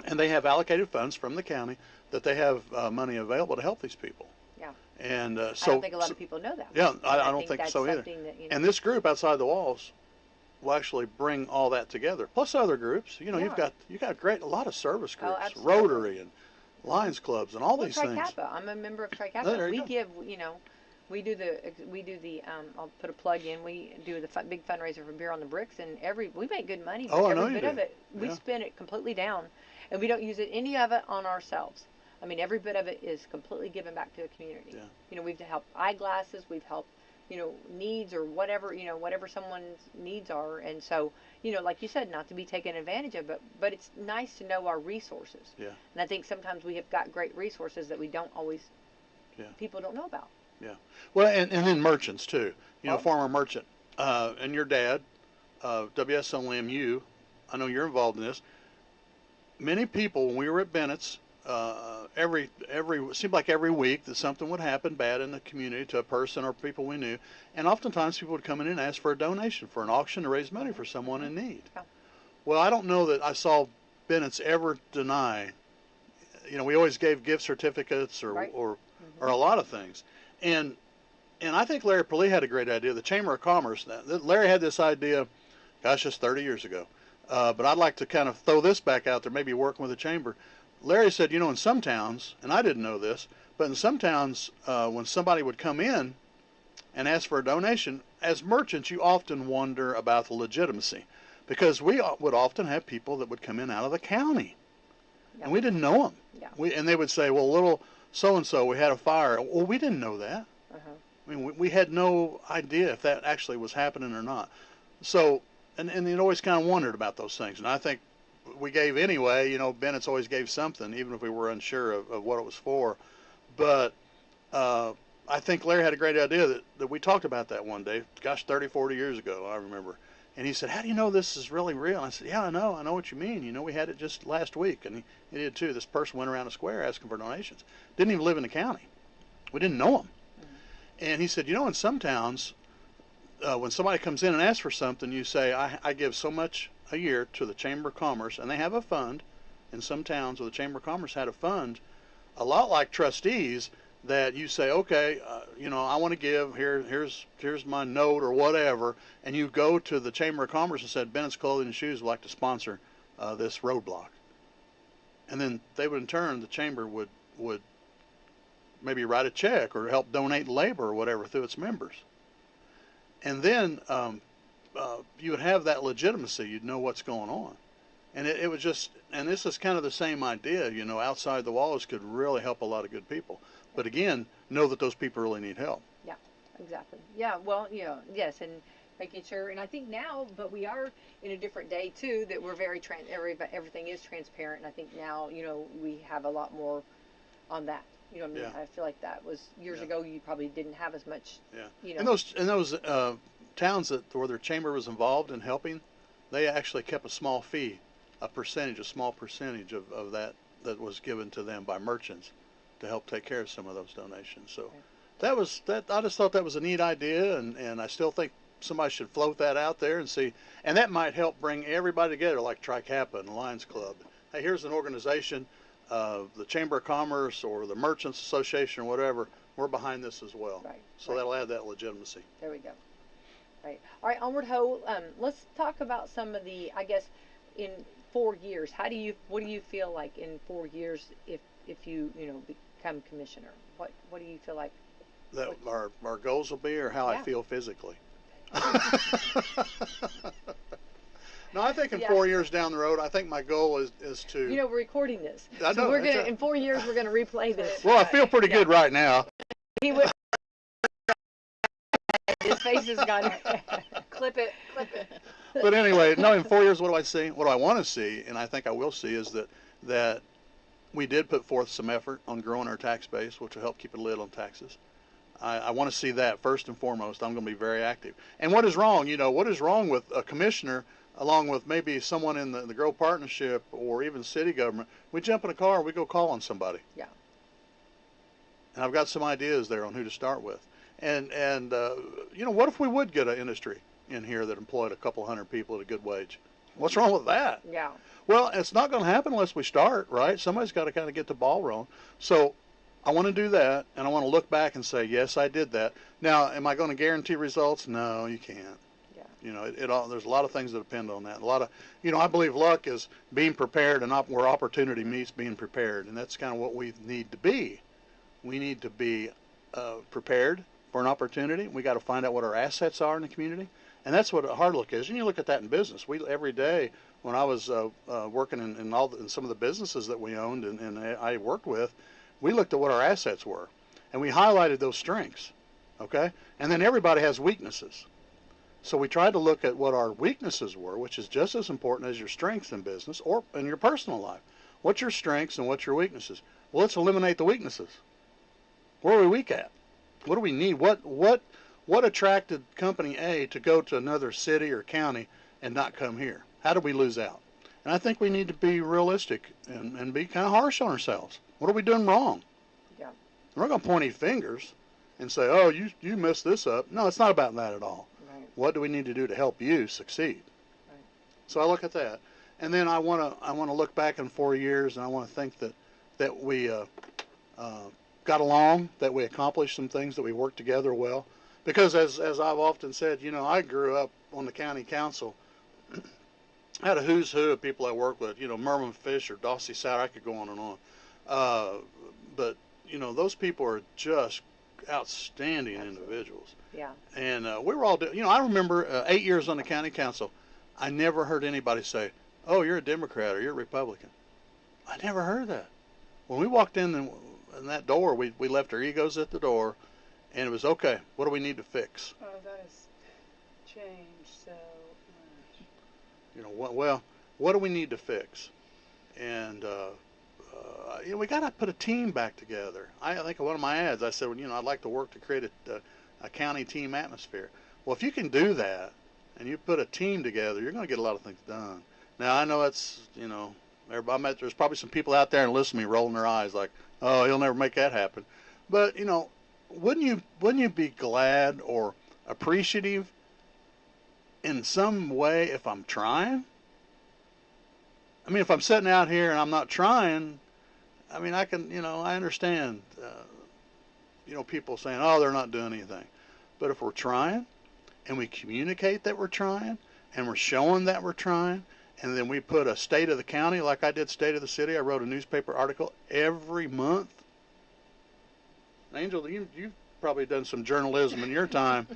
And they have allocated funds from the county that they have money available to help these people. Yeah. And I don't think a lot of people know that. Yeah, I don't think that's so either. That, And this group Outside the Walls will actually bring all that together, plus other groups. You got a lot of service groups, Rotary and Lions clubs and all these things. Tri-Kappa. I'm a member of Tri-Kappa. We do the I'll put a plug in. We do the big fundraiser for Beer on the Bricks, and we make good money. Oh, I know you bit do. of it, we spend it completely down, and we don't use any of it on ourselves. I mean, every bit of it is completely given back to the community. Yeah. We've helped eyeglasses. We've helped needs or whatever someone's needs are. And so, like you said, not to be taken advantage of, but it's nice to know our resources. Yeah. And I think sometimes we have got great resources that we don't always, people don't know about. Yeah. Well, and then merchants too, former merchant, and your dad, Wslm, I know you're involved in this. Many people, when we were at Bennett's, it seemed like every week that something would happen bad in the community to a person or people we knew, and oftentimes people would come in and ask for a donation for an auction to raise money for someone in need. Yeah. Well, I don't know that I saw Bennett's ever deny. We always gave gift certificates or a lot of things, and I think Larry Purley had a great idea. The Chamber of Commerce. Larry had this idea, gosh, just 30 years ago, but I'd like to kind of throw this back out there, maybe working with the chamber. Larry said, in some towns, and I didn't know this, But in some towns, when somebody would come in and ask for a donation, as merchants, you often wonder about the legitimacy, because we would often have people that would come in out of the county, Yeah. and we didn't know them. Yeah. And they would say, well, little so-and-so, we had a fire. Well, we didn't know that. Uh-huh. I mean, we had no idea if that actually was happening or not. So, and you always kind of wondered about those things. And I think we gave anyway. You know, Bennett's always gave something, even if we were unsure of what it was for. But I think Larry had a great idea that we talked about that one day, gosh, 30, 40 years ago, I remember. And he said, how do you know this is really real? And I said, yeah, I know what you mean. You know, we had it just last week. And he did too. This person went around the square asking for donations. Didn't even live in the county. We didn't know him. And he said, you know, in some towns, when somebody comes in and asks for something, you say, I give so much a year to the Chamber of Commerce, and they have a fund. In some towns where the Chamber of Commerce had a fund, a lot like trustees, that you say, okay, you know, I want to give, here's my note or whatever, and you go to the Chamber of Commerce and said, Bennett's Clothing and Shoes would like to sponsor this roadblock. And then they would, in turn, the Chamber would maybe write a check or help donate labor or whatever through its members. And then you would have that legitimacy. You'd know what's going on. And it was just, and this is kind of the same idea, you know, outside the walls could really help a lot of good people. But again, know that those people really need help. Yeah, exactly. Yeah, well, you know, yes, and making sure, and I think now, but we are in a different day too, that we're very, everything is transparent, and I think now, you know, we have a lot more on that. You know what I mean? Yeah. I feel like that was years ago. You probably didn't have as much. Yeah. You know. And those towns where their chamber was involved in helping, they actually kept a small fee, a small percentage of that was given to them by merchants to help take care of some of those donations. So that I just thought that was a neat idea, and I still think somebody should float that out there and see, and that might help bring everybody together, like Tri-Kappa and the Lions Club. Hey, here's an organization. The Chamber of Commerce or the Merchants Association or whatever, we're behind this as well. Right. So that'll add that legitimacy. There we go. Right. All right, Onward Ho. Let's talk about some of the, I guess, in 4 years. What do you feel like in 4 years if you become commissioner? What do you feel like? That our goals will be, or how I feel physically. No, I think in 4 years down the road, I think my goal is to. You know, we're recording this. I know, so we're gonna in 4 years we're gonna replay this. Well, I feel pretty good right now. He would. His face is gone. Clip it. But anyway, no, in 4 years, what do I see? What I want to see, and I think I will see, is that we did put forth some effort on growing our tax base, which will help keep a lid on taxes. I want to see that first and foremost. I'm going to be very active. And what is wrong? You know, what is wrong with a commissioner, along with maybe someone in the Grow Partnership or even city government? We jump in a car and we go call on somebody. Yeah. And I've got some ideas there on who to start with. And you know, what if we would get an industry in here that employed a couple hundred people at a good wage? What's wrong with that? Yeah. Well, it's not going to happen unless we start, right? Somebody's got to kind of get the ball rolling. So I want to do that, and I want to look back and say, yes, I did that. Now, am I going to guarantee results? No, you can't. Yeah. You know, there's a lot of things that depend on that. A lot of, you know, I believe luck is being prepared, and where opportunity meets being prepared, and that's kind of what we need to be. We need to be prepared for an opportunity. We got to find out what our assets are in the community, and that's what a hard look is. And you look at that in business. Every day when I was working in some of the businesses that we owned and I worked with, we looked at what our assets were, and we highlighted those strengths, okay? And then everybody has weaknesses. So we tried to look at what our weaknesses were, which is just as important as your strengths in business or in your personal life. What's your strengths and what's your weaknesses? Well, let's eliminate the weaknesses. Where are we weak at? What do we need? What attracted company A to go to another city or county and not come here? How did we lose out? And I think we need to be realistic and be kind of harsh on ourselves. What are we doing wrong? Yeah. We're not going to point any fingers and say, oh, you messed this up. No, it's not about that at all. Right. What do we need to do to help you succeed? Right. So I look at that. And then I want to look back in 4 years, and I want to think that we got along, that we accomplished some things, that we worked together well. Because as I've often said, you know, I grew up on the county council. I had a who's who of people I worked with, you know, Mervyn Fisher, Dossie Sauer, I could go on and on. But, those people are just outstanding individuals. Yeah. And we were all, I remember 8 years on the county council, I never heard anybody say, "Oh, you're a Democrat or you're a Republican." I never heard that. When we walked in that door, we left our egos at the door, and it was, okay, what do we need to fix? Oh, that has changed so much. What do we need to fix? And we got to put a team back together. I think in one of my ads, I said, I'd like to work to create a county team atmosphere. Well, if you can do that, and you put a team together, you're going to get a lot of things done. Now, I know that's, there's probably some people out there and listen to me rolling their eyes like, oh, he'll never make that happen. But, wouldn't you be glad or appreciative in some way if I'm trying? I mean, if I'm sitting out here and I'm not trying, I mean, I can, I understand, people saying, oh, they're not doing anything. But if we're trying, and we communicate that we're trying, and we're showing that we're trying, and then we put a state of the county, like I did state of the city. I wrote a newspaper article every month. Angel, you've probably done some journalism in your time.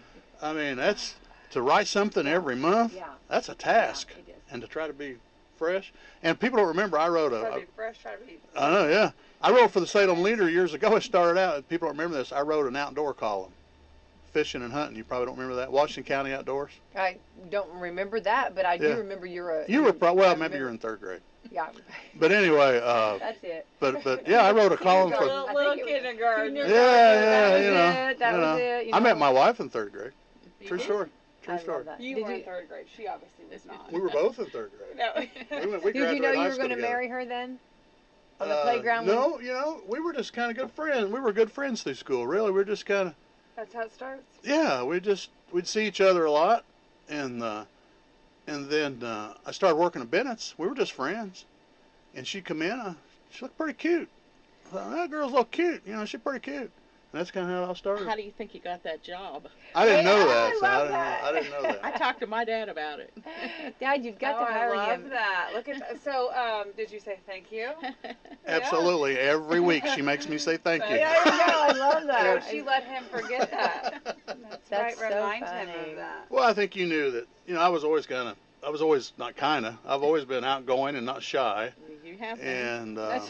I mean, that's to write something every month. Yeah. That's a task, Yeah, it is. and to try to be fresh. And people don't remember I wrote Try to be fresh, try to be. I know, yeah. I wrote for the Salem Leader years ago. It started out, and people don't remember this. I wrote an outdoor column, fishing and hunting. You probably don't remember that. Washington County Outdoors. I don't remember that, but I do Yeah. remember you're a. You were I maybe remember- you're in third grade. Yeah. But anyway, That's it. but yeah, I wrote a column for. Little, I little think it was kindergarten. kindergarten. Yeah, That was it. I met my wife in third grade. You True did? story. I True love story. that. You Did were in you, third grade. She obviously was not. We were both in third grade. No. We did you know graduated high you were school going to together. marry her then? On the playground? No, we were just kind of good friends. We were good friends through school. Really, we were just kind of. That's how it starts. Yeah, we'd see each other a lot, and then I started working at Bennett's. We were just friends, and she'd come in. She looked pretty cute. I thought, that girl's a little cute. She's pretty cute. And that's kind of how it all started. How do you think you got that job? I didn't know Yeah, that. I So love that. I didn't know that. I talked to my dad about it. Dad, you've got to hire I love him. that. Look at that. So, did you say thank you? Absolutely. Every week she makes me say thank you. Yeah, I love So that. she let him forget that. That's right. so Remind him funny. of that. Well, I think you knew that. I was always I've always been outgoing and not shy. You have been. And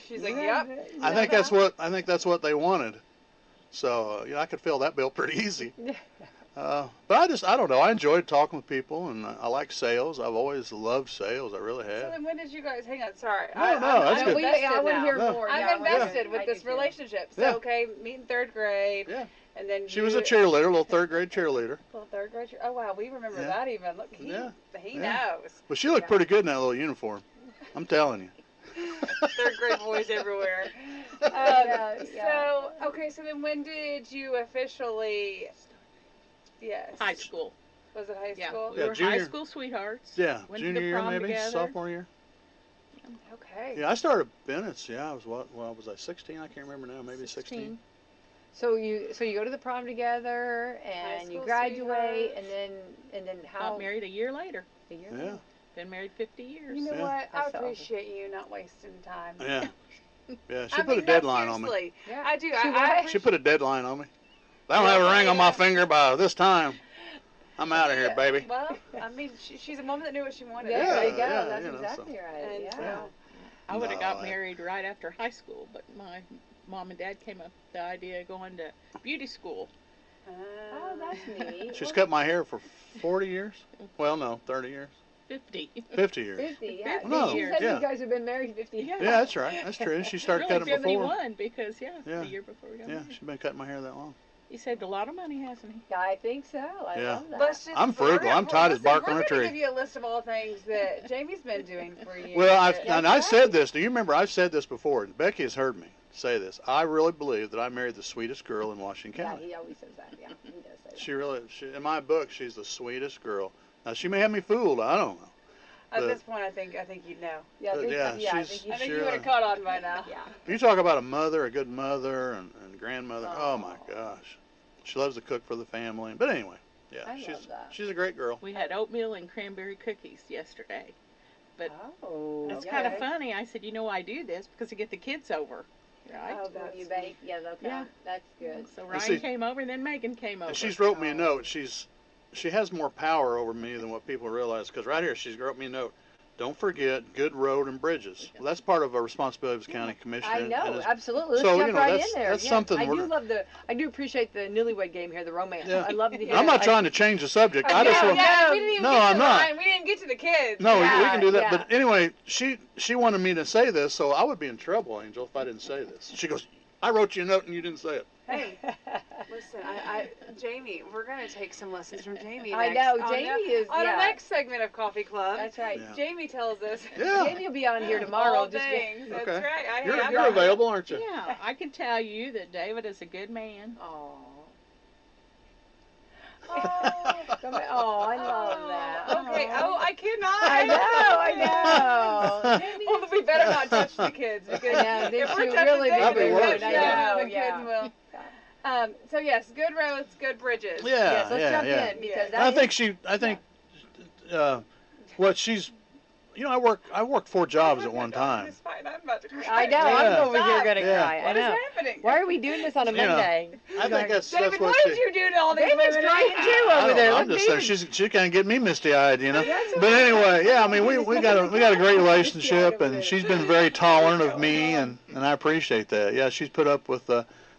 She's like, yep. I think that's what they wanted. So I could fill that bill pretty easy. But I don't know. I enjoyed talking with people, and I like sales. I've always loved sales. I really So have. then when did you guys hang out? Sorry. No, that's I'm good. invested I want to now. hear No. more. I'm Yeah, invested I with do this too. relationship. So, Yeah. okay, meet in third grade. Yeah. And then She was a cheerleader, a little third grade cheerleader. Little third grade. Oh, wow. We remember Yeah. that even. Look, he Yeah. knows. But she looked Yeah. pretty good in that little uniform. I'm telling you. Third grade boys everywhere. Yeah. So, okay, so then when did you officially, yes. High school. Was it high Yeah. school? We Yeah, were junior- high school sweethearts. Yeah, Went to junior the year prom maybe, together. sophomore year. Okay. Yeah, I started Bennett's. Yeah, I was was I 16? I can't remember now. Maybe 16. So you go to the prom together and you school graduate sweethearts. and then how Got married a year later. a year Yeah. later? Been married 50 years. You know Yeah. what? I That's awesome. appreciate you not wasting time. Yeah. Yeah, she I put mean, a no, deadline on me. seriously. Yeah. I do. She I what? She put a deadline on me. If I don't have a ring on my finger by this time, I'm out of here, baby. Well, I mean, she's a woman that knew what she wanted. Yeah, there you go. yeah, That's you know, exactly right. And Yeah. so- I would have No, got married right after high school, but my mom and dad came up with the idea of going to beauty school. Oh, that's neat. She's cut my hair for 40 years. Well, no, 30 years. 50. 50 years. 50, yeah. No, You said yeah. you guys have been married 50 Yeah. Yeah, that's right. That's true. She started Really, cutting before. 71 because, Yeah. the year before we got Yeah, married. she's been cutting my hair that long. He saved a lot of money, hasn't he? Yeah, I think so. I Yeah. love that. Let's just, I'm frugal. I'm tight as bark on a We're tree. going to give you a list of all the things that Jamie's been doing for you. Well, that- and I said this. Do you remember? I've said this before. Becky has heard me say this. I really believe that I married the sweetest girl in Washington Yeah, County. he always says that. Yeah, he does say that. In my book, she's the sweetest girl. Now, she may have me fooled. I don't know. At but- this point, I think you'd know. Yeah, I But think, yeah, I she's- think you I think Sure. you would have caught on by now. Yeah. You talk about a mother, a good mother, and grandmother. Oh my gosh, she loves to cook for the family. But anyway, yeah, I love that. she's a great girl. We had oatmeal and cranberry cookies yesterday. But Oh. it's okay. kind of funny. I said, I do this because I get the kids over. Right. Oh, When that's you bake, yeah, okay. Yeah. That's good. So Ryan see- came over, and then Megan came over. And she's wrote me a note. She has more power over me than what people realize. Because right here, she's wrote me a note. Don't forget good road and bridges. Well, that's part of a responsibility as county commissioner. I and know, as- absolutely. Let's So, jump you know, right in that's- there. that's Yes, something I we're- do appreciate the newlywed game here, the romance. Yeah. I love to hear I'm not I- trying to change the subject. I yeah, just want. yeah, we didn't even No, get to I'm not. Ryan. We didn't get to the kids. No, we Yeah, can do that. yeah. But anyway, she wanted me to say this, so I would be in trouble, Angel, if I didn't say this. She goes, I wrote you a note and you didn't say it. Hey, listen, Jamie, we're gonna take some lessons from Jamie. I next, know, on Jamie the, is, on yeah. the next segment of Coffee Club. That's right. Yeah. Jamie tells us Yeah. Jamie will be on here tomorrow. all just things. That's Okay. right. I'm You're not- available, aren't you? Yeah, I can tell you that David is a good man. Oh. Oh, I love that. Okay. Oh, I cannot. I know. Jamie, Well, we better not touch the kids because I know, they if we're should touching really them, That'd be the worse. kids- I yeah, know, the yeah. kids will. So yes, good roads, good bridges. Yeah, Yes, let's yeah, jump yeah. in because Yeah. that I think what she's, you know, I worked 4 jobs at one time. It's fine. I'm about to cry. I know. Yeah. I'm over here gonna Yeah. cry. I What is know. happening? Why are we doing this on a You know, Monday? I think that's David, what what she. did you do to all these David's women? crying too I over don't there. know, I'm Look, just saying David. she can't get me misty-eyed, you know. But anyway, yeah, I mean we got a great relationship, and she's been very tolerant of me, and I appreciate that. Yeah, she's put up with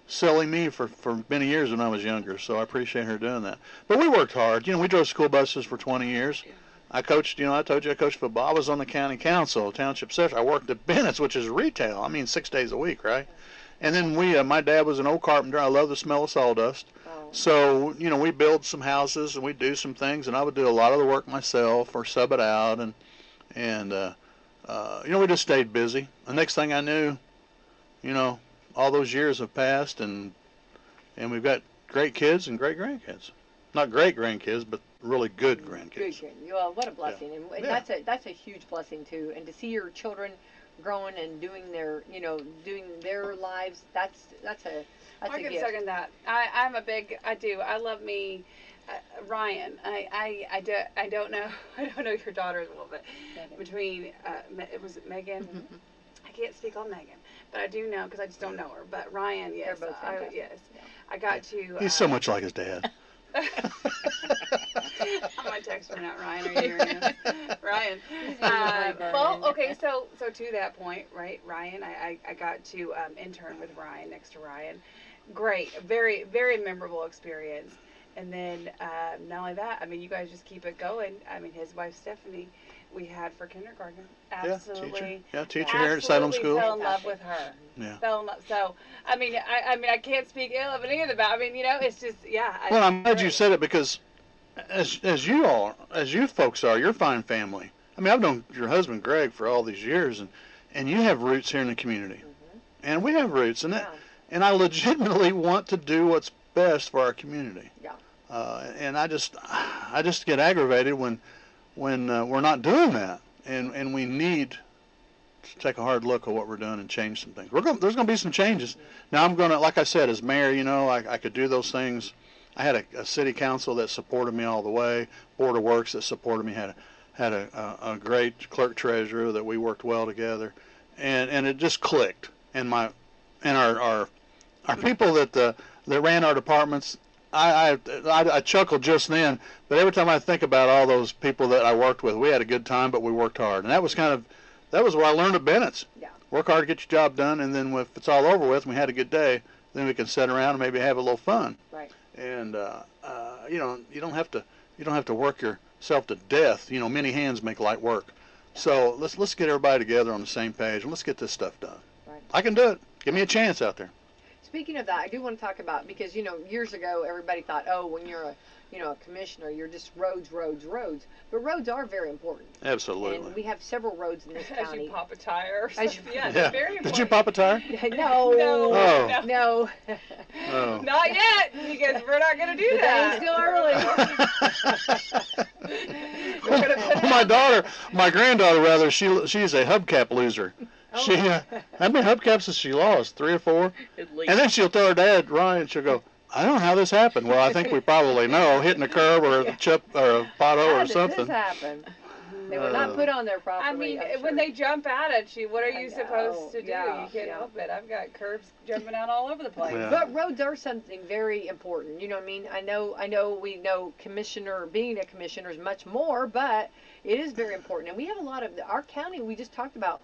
silly me for many years when I was younger, so I appreciate her doing that. But we worked hard. You know, we drove school buses for 20 years. I coached, you know, I told you I coached football. I was on the county council, township secretary. I worked at Bennett's, which is retail. I mean, 6 days a week, right? And then my dad was an old carpenter. I love the smell of sawdust. Oh. So, you know, we build some houses and we do some things, and I would do a lot of the work myself or sub it out, and you know, we just stayed busy. The next thing I knew, you know, all those years have passed, and we've got great kids and great grandkids. Not great grandkids, but really good grandkids. Good. Well, what a blessing, and Yeah. that's a huge blessing too. And to see your children growing and doing their lives, that's a I can gift. second that. I love me, Ryan. I don't know. I don't know your daughters a little bit. Between was it Megan? Mhm. I can't speak on Megan, but I do know because I just don't know her. But Ryan, yes, They're both fantastic. yes, I got to. He's so much like his dad. I'm gonna text her now, Ryan. Are you hearing this? Ryan. Hi, Well, Brian. okay, so to that point, right, Ryan, I got to intern with Ryan next to Ryan. Great, very, very memorable experience. And then not only that, I mean, you guys just keep it going. I mean, his wife Stephanie, we had for kindergarten. Absolutely. Teacher here at Salem absolutely School. fell in love with her. Yeah. Fell in love. So, I mean, I can't speak ill of any of the. I mean, you know, it's just, yeah. Well, I'm glad you said it because, as you folks are, you're a fine family. I mean, I've known your husband Greg for all these years, and you have roots here in the community, and we have roots, and I legitimately want to do what's best for our community. Yeah. And I just get aggravated when we're not doing that, and we need to take a hard look at what we're doing and change some things. There's going to be some changes. Now I'm going to, like I said, as mayor, you know, I could do those things. I had a city council that supported me all the way, Board of Works that supported me, had a great clerk treasurer that we worked well together, and it just clicked. And our people that ran our departments, I chuckled just then, but every time I think about all those people that I worked with, we had a good time, but we worked hard, and that was what I learned at Bennett's. Yeah. Work hard, get your job done, and then if it's all over with, and we had a good day, then we can sit around and maybe have a little fun. Right. And you know, you don't have to work yourself to death. You know, many hands make light work. So let's get everybody together on the same page, and let's get this stuff done. Right. I can do it. Give me a chance out there. Speaking of that, I do want to talk about, because, you know, years ago everybody thought, oh, when you're a commissioner, you're just roads. But roads are very important. Absolutely. And we have several roads in this As county. you pop a tire or As something. you- Yeah, Yeah. it's very important. Did you pop a tire? No. No. Oh. No. Oh. Not yet, because we're not going to do The that. day's still early. We're gonna put it My granddaughter rather, she's a hubcap loser. She how many hubcaps has she lost? 3 or 4? At least. And then she'll tell her dad, Ryan, she'll go, I don't know how this happened. Well, I think we probably know, hitting a curb or a chip or a pothole How or did something. this happen? They were not put on there properly. I mean, I'm when sure. they jump out at you, what are I you know, supposed to do? yeah, You can't yeah. help it. I've got curbs jumping out all over the place. Yeah. But roads are something very important. You know what I mean? I know we know being a commissioner is much more, but it is very important. And we have a lot of our county. We were talking about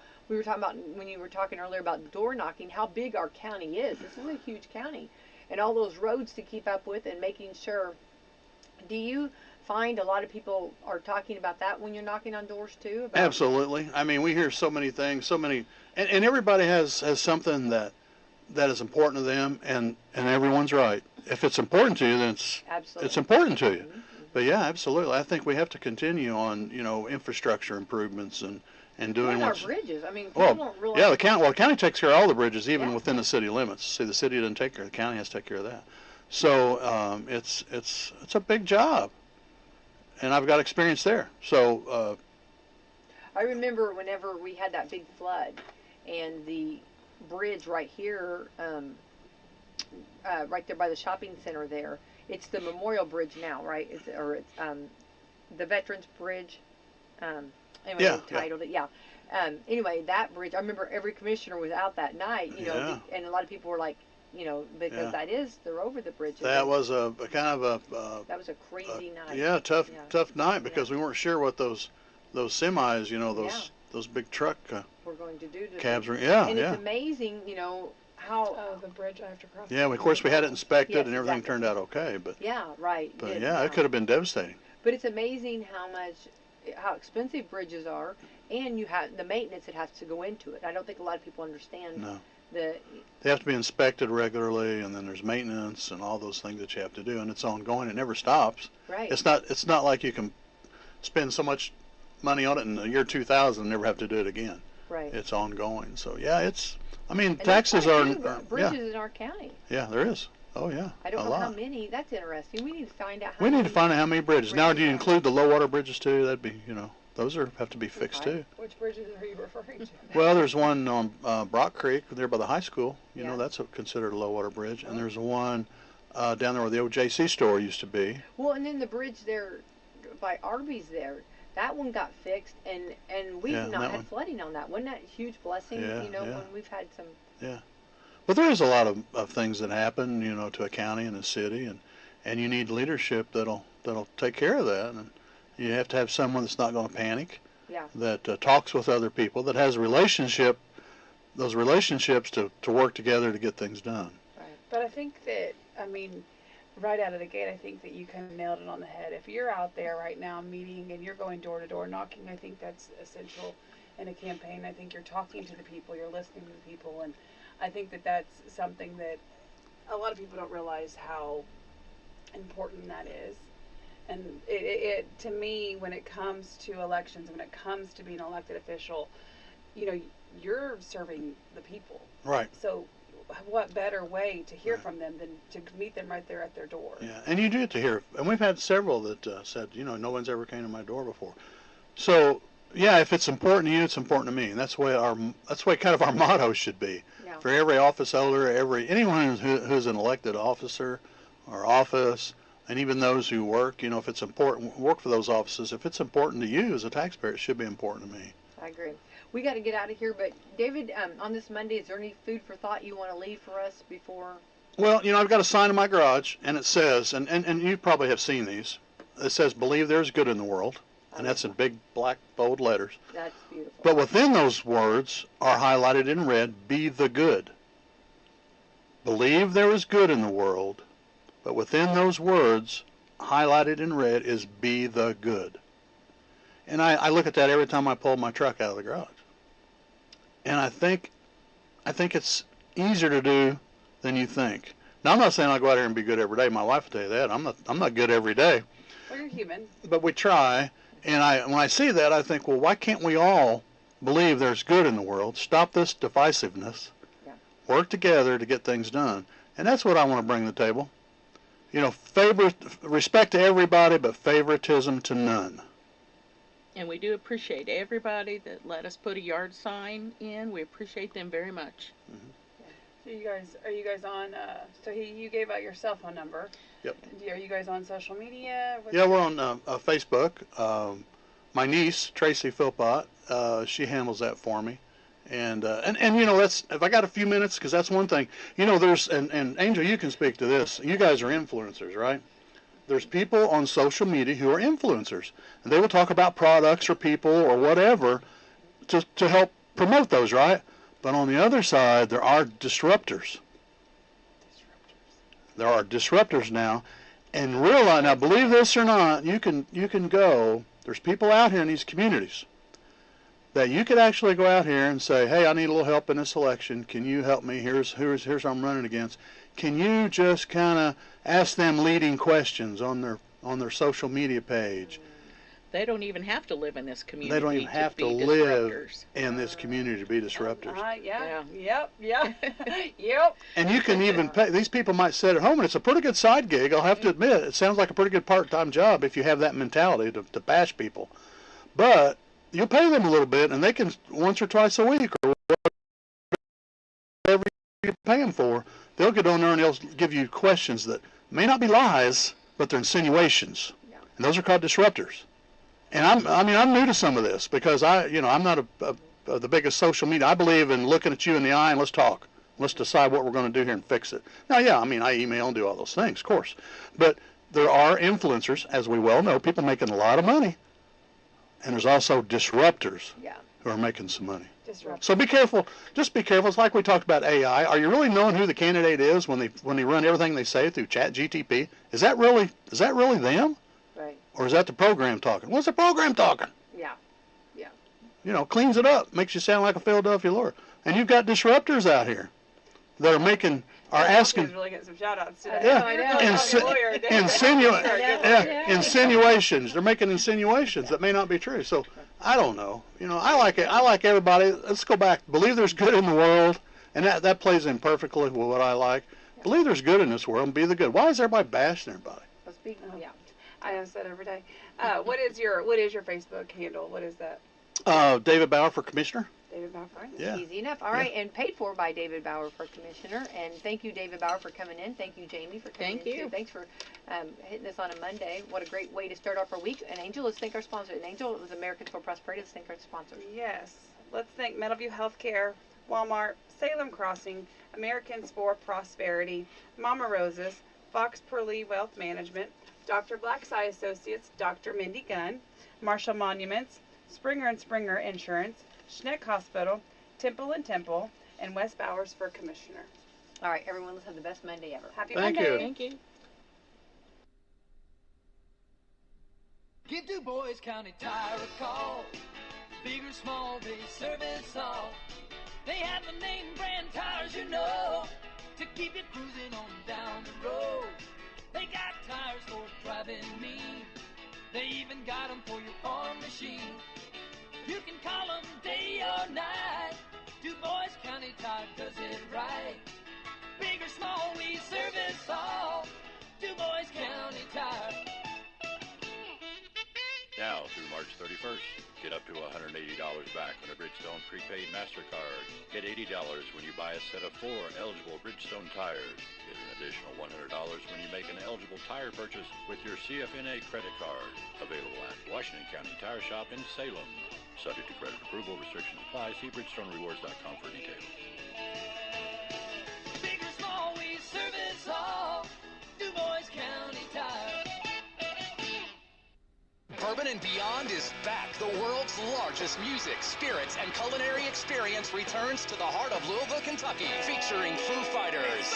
when you were talking earlier about door knocking, how big our county is. This is a huge county, and all those roads to keep up with and making sure. Do you find a lot of people are talking about that when you're knocking on doors too? About Absolutely. I mean, we hear so many things, and everybody has something that is important to them, and everyone's right. If it's important to you, then Absolutely. it's important to you. Mhm. But yeah, absolutely. I think we have to continue on, infrastructure improvements and doing And our what's. bridges. I mean, people Well, don't realize. yeah, the county takes care of all the bridges, even Yeah. within the city limits. See, the city doesn't take care. The county has to take care of that. So it's a big job, and I've got experience there. So I remember whenever we had that big flood, and the bridge right here, right there by the shopping center there. It's the Memorial Bridge now, right? It's the Veterans Bridge. Anyway, Yeah, they titled it. Yeah. Anyway, that bridge. I remember every commissioner was out that night. You know, Yeah. and a lot of people were like, because Yeah. they're over the bridge. that was a kind of That was a crazy night. tough night because we weren't sure what those semis, those big truck We're going to do to cabs them. were. Yeah, And yeah. it's amazing, how. Oh, the bridge I have to cross. Yeah, of course we had it inspected Yes, and everything exactly. turned out okay, but Yeah, right. it could have been devastating. But it's amazing how expensive bridges are, and you have the maintenance that has to go into it. I don't think a lot of people understand No. the. They have to be inspected regularly, and then there's maintenance and all those things that you have to do, and it's ongoing. It never stops. Right. It's not like you can spend so much money on it in the year 2000 and never have to do it again. Right. It's ongoing. So yeah, And taxes there's are quite a few bridges in our county. yeah, there is. Oh yeah. I don't a know lot. how many. That's interesting. We need to find out. We need to find out how many bridges. Now, do you bridges are. include the low water bridges too? That'd be, those have to be fixed Right. too. Which bridges are you referring to? Well, there's one on Brock Creek there by the high school. Yeah. That's considered a low water bridge. And Oh. there's one down there where the old JC store used to be. Well, and then the bridge there by Arby's there. That one got fixed, and we've Yeah, not that had one. flooding on that. Wasn't that a huge blessing? Yeah, yeah. When we've had some. But there is a lot of things that happen, to a county and a city, and you need leadership that'll take care of that. And you have to have someone that's not going to panic. Yeah. That talks with other people, that has those relationships to work together to get things done. Right. But I think that, right out of the gate, I think that you kind of nailed it on the head. If you're out there right now meeting and you're going door to door knocking, I think that's essential in a campaign. I think you're talking to the people, you're listening to the people, and I think that that's something that a lot of people don't realize how important that is. And it to me, when it comes to elections, when it comes to being an elected official, you're serving the people. Right. So what better way to hear from them than to meet them right there at their door? Yeah, and you do get to hear, and we've had several that said, no one's ever came to my door before. So yeah, if it's important to you, it's important to me, and that's the way kind of our motto should be. Yeah. For every office holder, anyone who's an elected officer or office, and even those who work, if it's important, work for those offices. If it's important to you as a taxpayer, it should be important to me. I agree. We got to get out of here, but David, on this Monday, is there any food for thought you want to leave for us before? Well, I've got a sign in my garage, and it says, and you probably have seen these. It says, "Believe there's good in the world," and that's in big, black, bold letters. That's beautiful. But within those words are highlighted in red, "Be the good." Believe there is good in the world, but within those words, highlighted in red, is "Be the good." And I look at that every time I pull my truck out of the garage. And I think it's easier to do than you think. Now, I'm not saying I'll go out here and be good every day. My wife will tell you that. I'm not good every day. Well, you're human. But we try. And when I see that, I think, well, why can't we all believe there's good in the world? Stop this divisiveness. Yeah. Work together to get things done. And that's what I want to bring to the table. Respect to everybody, but favoritism to none. And we do appreciate everybody that let us put a yard sign in. We appreciate them very much. So are you guys on? So you gave out your cell phone number. Yep. Are you guys on social media? Yeah, we're on Facebook. my niece Tracy Philpott, she handles that for me. And you know, that's, if I got a few minutes, because that's one thing, you know, there's, and Angel, you can speak to this. You guys are influencers, right? There's people on social media who are influencers, and they will talk about products or people or whatever to help promote those, right? But on the other side, there are disruptors. There are disruptors now, and realize, now believe this or not, you can go, there's people out here in these communities that you could actually go out here and say, hey, I need a little help in this election. Can you help me? Here's who I'm running against. Can you just kind of ask them leading questions on their social media page? They don't even have to live in this community. They don't even have to live in this community to be disruptors. Yep. And you can even pay. These people might sit at home, and it's a pretty good side gig. I'll have to admit, it sounds like a pretty good part-time job if you have that mentality to bash people. But you'll pay them a little bit, and they can once or twice a week or whatever you pay them for, they'll get on there and they'll give you questions that may not be lies, but they're insinuations. Yeah. And those are called disruptors. And I'm new to some of this because I'm not the biggest social media. I believe in looking at you in the eye and let's talk. Let's decide what we're going to do here and fix it. Now, yeah, I email and do all those things, of course. But there are influencers, as we well know, people making a lot of money. And there's also disruptors who are making some money. So be careful. Just be careful. It's like we talked about AI. Are you really knowing who the candidate is when they run everything they say through ChatGPT? Is that really them? Right. Or is that the program talking? What's the program talking? Yeah. You know, cleans it up, makes you sound like a Philadelphia lawyer. And you've got disruptors out here that are asking. Really getting some shout outs today. Insinuations. They're making insinuations that may not be true. So I don't know. You know, I like it. I like everybody. Let's go back. Believe there's good in the world, and that plays in perfectly with what I like. Believe there's good in this world and be the good. Why is everybody bashing everybody? I have said every day. What is your Facebook handle? What is that? David Bauer for Commissioner. David Bauer. Yeah. Easy enough. All right, and paid for by David Bauer for Commissioner. And thank you, David Bauer, for coming in. Thank you, Jamie, for coming in. Thank you. Too. Thanks for hitting us on a Monday. What a great way to start off our week. And Angel, let's thank our sponsor. And Angel, it was Americans for Prosperity. Let's thank our sponsors. Yes. Let's thank Meadowview Healthcare, Walmart, Salem Crossing, Americans for Prosperity, Mama Roses, Fox Perley Wealth Management, Dr. Black's Eye Associates, Dr. Mindy Gunn, Marshall Monuments, Springer & Springer Insurance, Schneck Hospital, Temple & Temple, and Wes Bowers for Commissioner. All right, everyone, let's have the best Monday ever. Happy Thank Monday. you. Thank you. Give Du Bois County Tire a call. Big or small, they service all. They have the name brand tires you know to keep you cruising on down the road. They got tires for driving mean. They even got them for your farm machine. You can call them day or night. Du Bois County Tire does it right. Big or small, we service all. Du Bois County Tire. Now through March 31st, get up to $180 back on a Bridgestone prepaid MasterCard. Get $80 when you buy a set of 4 eligible Bridgestone tires. Get an additional $100 when you make an eligible tire purchase with your CFNA credit card. Available at Washington County Tire Shop in Salem. Subject to credit approval, restrictions apply. See BridgestoneRewards.com for details. Big or small, we service all. Du Bois County Tire. Bourbon and Beyond is back. The world's largest music, spirits, and culinary experience returns to the heart of Louisville, Kentucky, featuring Foo Fighters,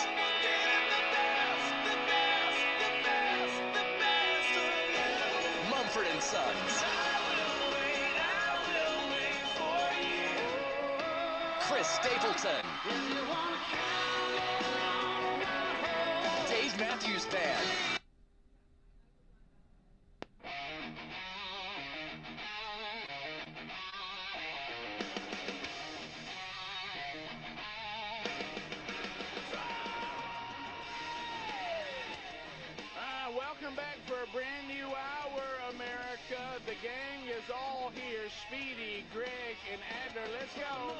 Mumford & Sons, Chris Stapleton, Dave Matthews Band, Welcome back for a brand new hour, America. The gang is all here. Speedy, Greg, and Adler. Let's go.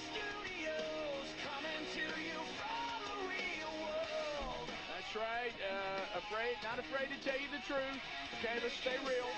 Studios coming to you from the real world. That's right. Afraid not afraid to tell you the truth. Okay, let's stay real.